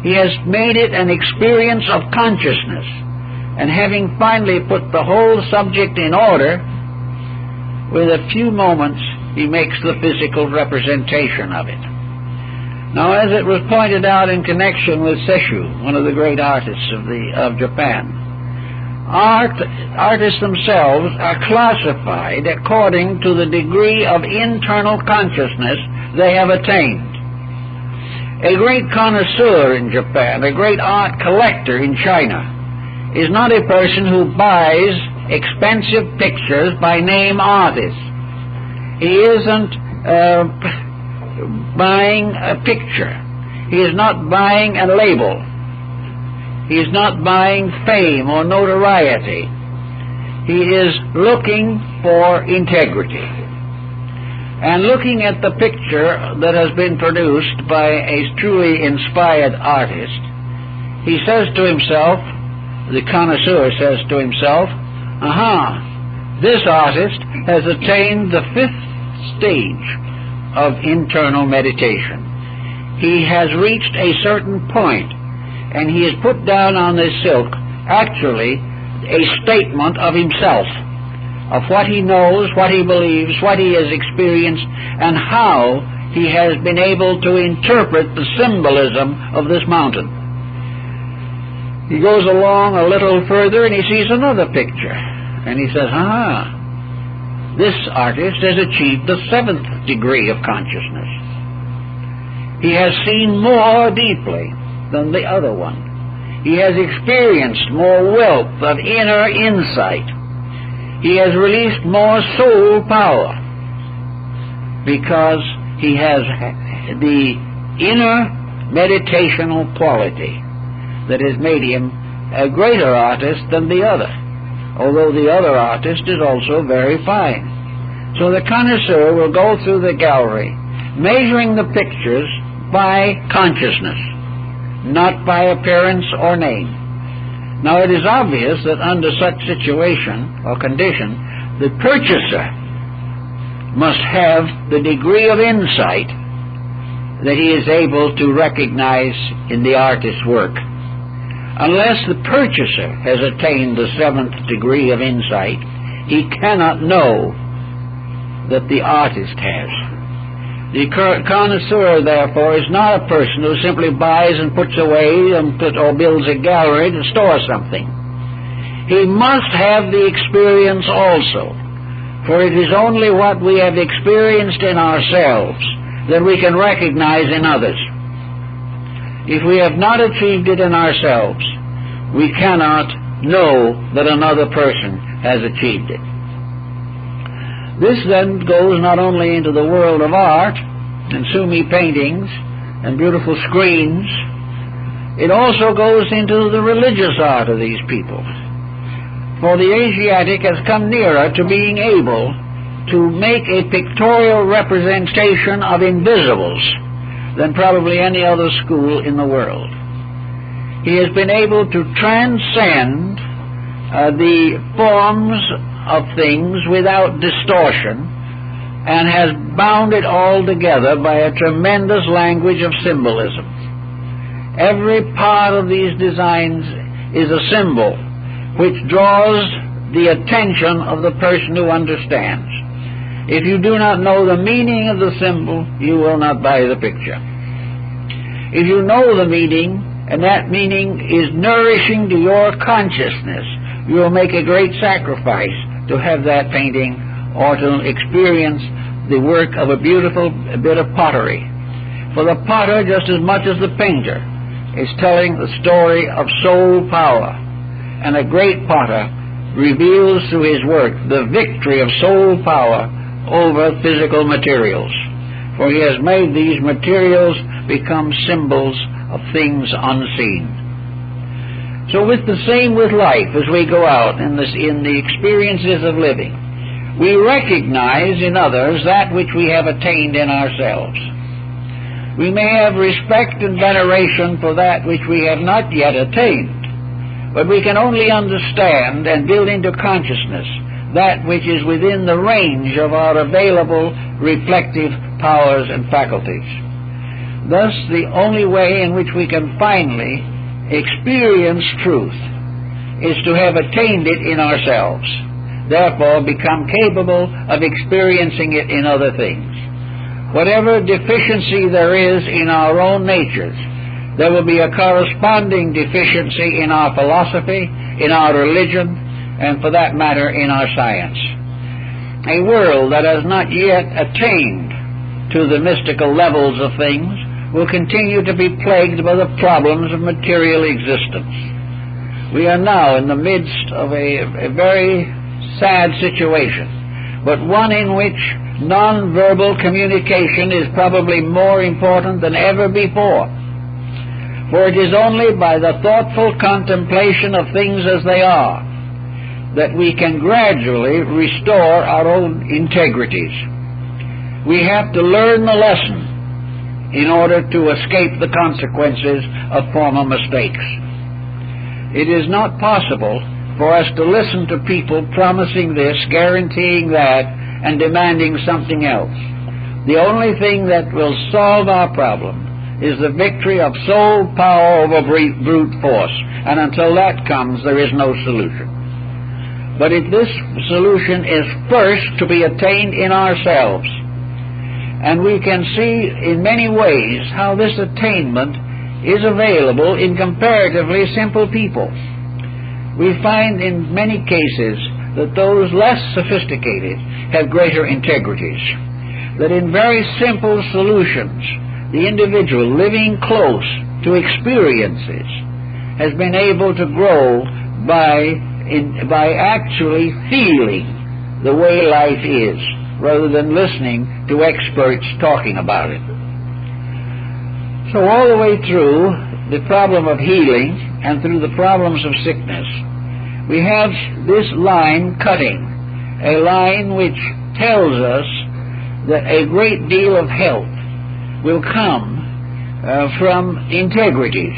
He has made it an experience of consciousness, and having finally put the whole subject in order, with a few moments he makes the physical representation of it. Now, as it was pointed out in connection with Sesshu, one of the great artists of Japan, artists themselves are classified according to the degree of internal consciousness they have attained. A great connoisseur in Japan, a great art collector in China, is not a person who buys expensive pictures by name artists. He isn't buying a picture. He is not buying a label. He is not buying fame or notoriety. He is looking for integrity. And looking at the picture that has been produced by a truly inspired artist, he says to himself, the connoisseur says to himself, this artist has attained the 5th stage of internal meditation. He has reached a certain point, and he has put down on this silk actually a statement of himself, of what he knows, what he believes, what he has experienced, and how he has been able to interpret the symbolism of this mountain. He goes along a little further and he sees another picture. And he says, this artist has achieved the 7th degree of consciousness. He has seen more deeply than the other one. He has experienced more wealth of inner insight. He has released more soul power because he has the inner meditational quality that has made him a greater artist than the other, although the other artist is also very fine. So the connoisseur will go through the gallery measuring the pictures by consciousness, not by appearance or name. Now it is obvious that under such situation or condition, the purchaser must have the degree of insight that he is able to recognize in the artist's work. Unless the purchaser has attained the 7th degree of insight, he cannot know that the artist has. The connoisseur, therefore, is not a person who simply buys and puts away or builds a gallery to store something. He must have the experience also, for it is only what we have experienced in ourselves that we can recognize in others. If we have not achieved it in ourselves, we cannot know that another person has achieved it. This then goes not only into the world of art and Sumi paintings and beautiful screens, it also goes into the religious art of these people. For the Asiatic has come nearer to being able to make a pictorial representation of invisibles than probably any other school in the world. He has been able to transcend the forms of things without distortion and has bound it all together by a tremendous language of symbolism. Every part of these designs is a symbol which draws the attention of the person who understands. If you do not know the meaning of the symbol, you will not buy the picture. If you know the meaning, and that meaning is nourishing to your consciousness, you will make a great sacrifice to have that painting or to experience the work of a beautiful bit of pottery. For the potter, just as much as the painter, is telling the story of soul power. And a great potter reveals through his work the victory of soul power over physical materials. For he has made these materials become symbols of things unseen. So with the same with life as we go out in the experiences of living, we recognize in others that which we have attained in ourselves. We may have respect and veneration for that which we have not yet attained, but we can only understand and build into consciousness that which is within the range of our available reflective powers and faculties. Thus, the only way in which we can finally experience truth is to have attained it in ourselves, therefore become capable of experiencing it in other things. Whatever deficiency there is in our own natures, there will be a corresponding deficiency in our philosophy, in our religion, and for that matter, in our science. A world that has not yet attained to the mystical levels of things will continue to be plagued by the problems of material existence. We are now in the midst of a very sad situation, but one in which non-verbal communication is probably more important than ever before. For it is only by the thoughtful contemplation of things as they are that we can gradually restore our own integrities. We have to learn the lesson in order to escape the consequences of former mistakes. It is not possible for us to listen to people promising this, guaranteeing that, and demanding something else. The only thing that will solve our problem is the victory of soul power over brute force, and until that comes, there is no solution. But if this solution is first to be attained in ourselves, and we can see in many ways how this attainment is available in comparatively simple people. We find in many cases that those less sophisticated have greater integrities, that in very simple solutions, the individual living close to experiences has been able to grow by actually feeling the way life is, rather than listening to experts talking about it. So all the way through the problem of healing and through the problems of sickness, we have this line cutting, a line which tells us that a great deal of health will come from integrities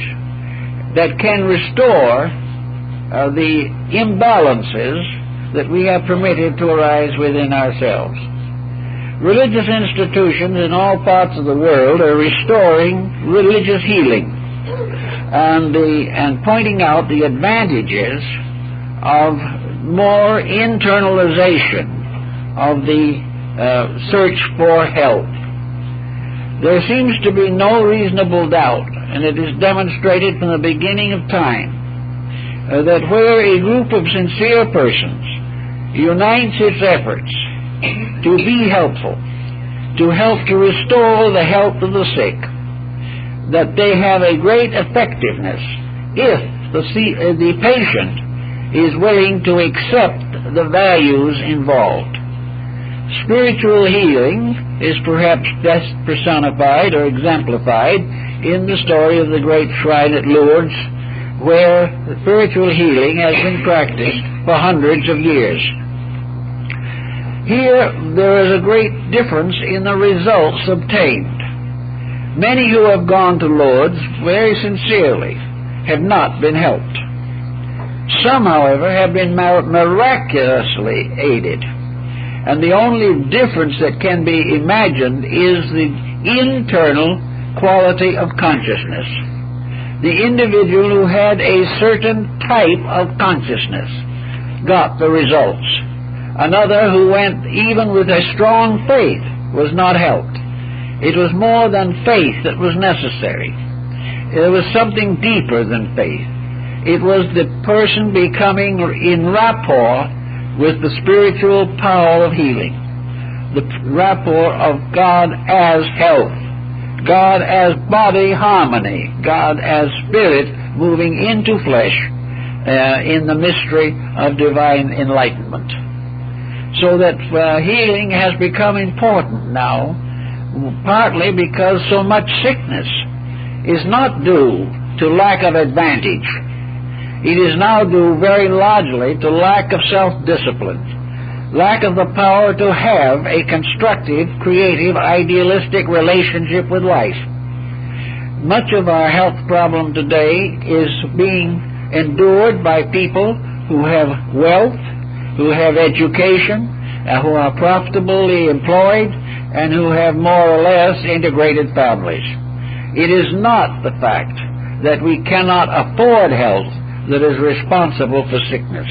that can restore the imbalances that we have permitted to arise within ourselves. Religious institutions in all parts of the world are restoring religious healing and pointing out the advantages of more internalization of the search for health. There seems to be no reasonable doubt, and it is demonstrated from the beginning of time, that where a group of sincere persons unites its efforts to be helpful, to help to restore the health of the sick, that they have a great effectiveness if the patient is willing to accept the values involved. Spiritual healing is perhaps best personified or exemplified in the story of the great shrine at Lourdes, where spiritual healing has been practiced for hundreds of years. Here there is a great difference in the results obtained. Many who have gone to Lourdes very sincerely have not been helped. Some, however, have been miraculously aided. And the only difference that can be imagined is the internal quality of consciousness. The individual who had a certain type of consciousness got the results. Another who went even with a strong faith was not helped. It was more than faith that was necessary. It was something deeper than faith. It was the person becoming in rapport with the spiritual power of healing, the rapport of God as health, God as body harmony, God as spirit moving into flesh in the mystery of divine enlightenment. So that healing has become important now, partly because so much sickness is not due to lack of advantage. It is now due very largely to lack of self-discipline, lack of the power to have a constructive, creative, idealistic relationship with life. Much of our health problem today is being endured by people who have wealth, who have education, who are profitably employed, and who have more or less integrated families. It is not the fact that we cannot afford health that is responsible for sickness.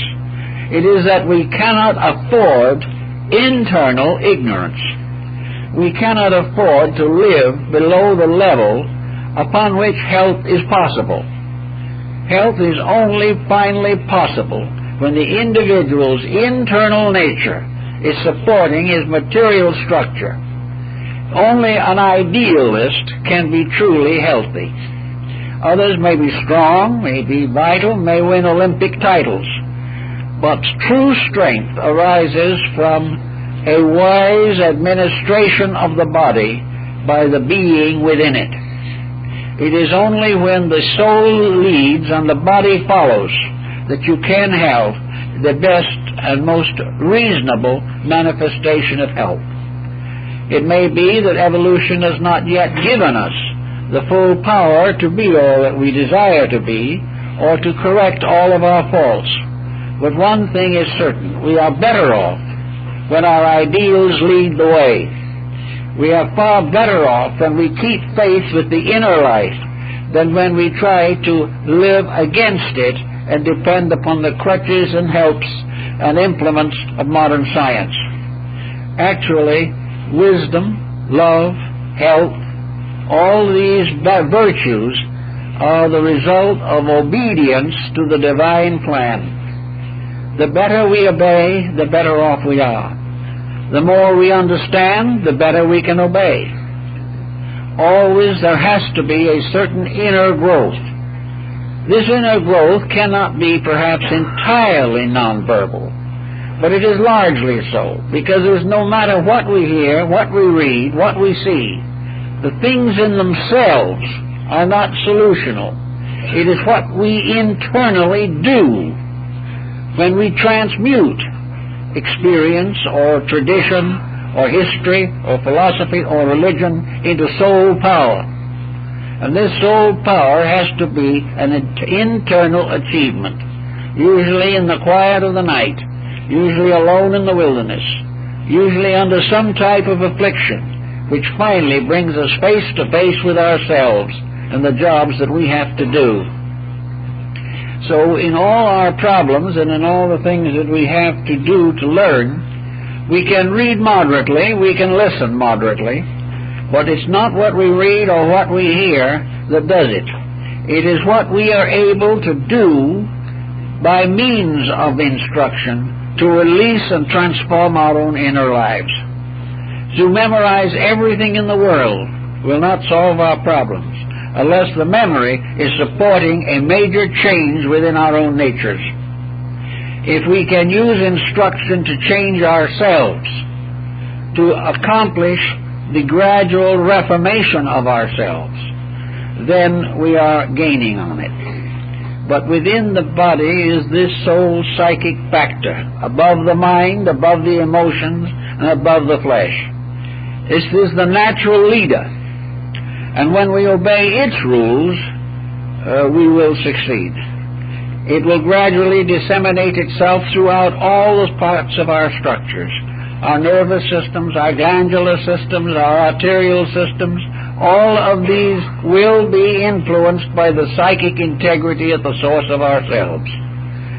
It is that we cannot afford internal ignorance. We cannot afford to live below the level upon which health is possible. Health is only finally possible when the individual's internal nature is supporting his material structure. Only an idealist can be truly healthy. Others may be strong, may be vital, may win Olympic titles. But true strength arises from a wise administration of the body by the being within it. It is only when the soul leads and the body follows that you can have the best and most reasonable manifestation of health. It may be that evolution has not yet given us the full power to be all that we desire to be, or to correct all of our faults. But one thing is certain: we are better off when our ideals lead the way. We are far better off when we keep faith with the inner life than when we try to live against it and depend upon the crutches and helps and implements of modern science. Actually, wisdom, love, health, all these virtues are the result of obedience to the divine plan. The better we obey, the better off we are. The more we understand, the better we can obey. Always there has to be a certain inner growth. This inner growth cannot be perhaps entirely nonverbal, but it is largely so, because there's no matter what we hear, what we read, what we see, the things in themselves are not solutional. It is what we internally do when we transmute experience or tradition or history or philosophy or religion into soul power. And this soul power has to be an internal achievement, usually in the quiet of the night, usually alone in the wilderness, usually under some type of affliction, which finally brings us face to face with ourselves and the jobs that we have to do. So in all our problems and in all the things that we have to do to learn, we can read moderately, we can listen moderately, but it's not what we read or what we hear that does it. It is what we are able to do by means of instruction to release and transform our own inner lives. To memorize everything in the world will not solve our problems unless the memory is supporting a major change within our own natures. If we can use instruction to change ourselves, to accomplish the gradual reformation of ourselves, then we are gaining on it. But within the body is this soul psychic factor, above the mind, above the emotions, and above the flesh. This is the natural leader. And when we obey its rules, we will succeed. It will gradually disseminate itself throughout all the parts of our structures. Our nervous systems, our glandular systems, our arterial systems, all of these will be influenced by the psychic integrity at the source of ourselves.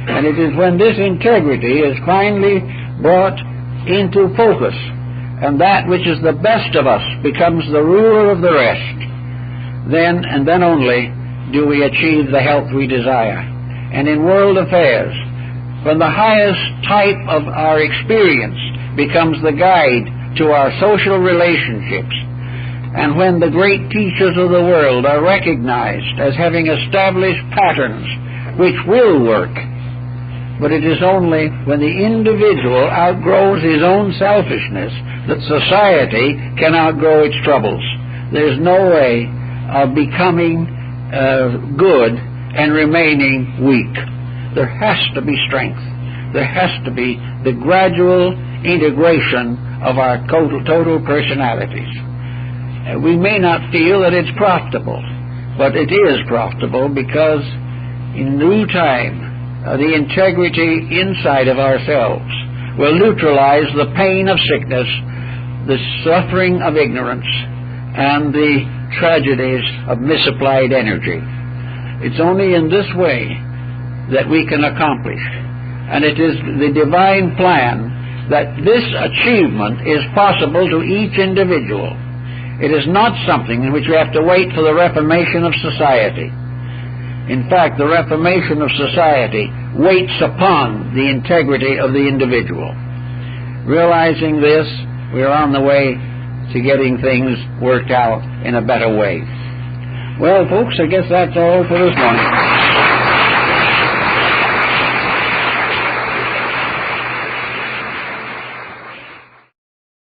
And it is when this integrity is finally brought into focus, and that which is the best of us becomes the ruler of the rest, then and then only do we achieve the health we desire. And in world affairs, when the highest type of our experience becomes the guide to our social relationships, and when the great teachers of the world are recognized as having established patterns which will work, but it is only when the individual outgrows his own selfishness that society can outgrow its troubles. There's no way of becoming good and remaining weak. There has to be strength. There has to be the gradual integration of our total personalities. We may not feel that it's profitable, but it is profitable because in due time the integrity inside of ourselves will neutralize the pain of sickness, the suffering of ignorance, and the tragedies of misapplied energy. It's only in this way that we can accomplish. And it is the divine plan that this achievement is possible to each individual. It is not something in which we have to wait for the reformation of society. In fact, the reformation of society waits upon the integrity of the individual. Realizing this, we are on the way to getting things worked out in a better way. Well, folks, I guess that's all for this morning.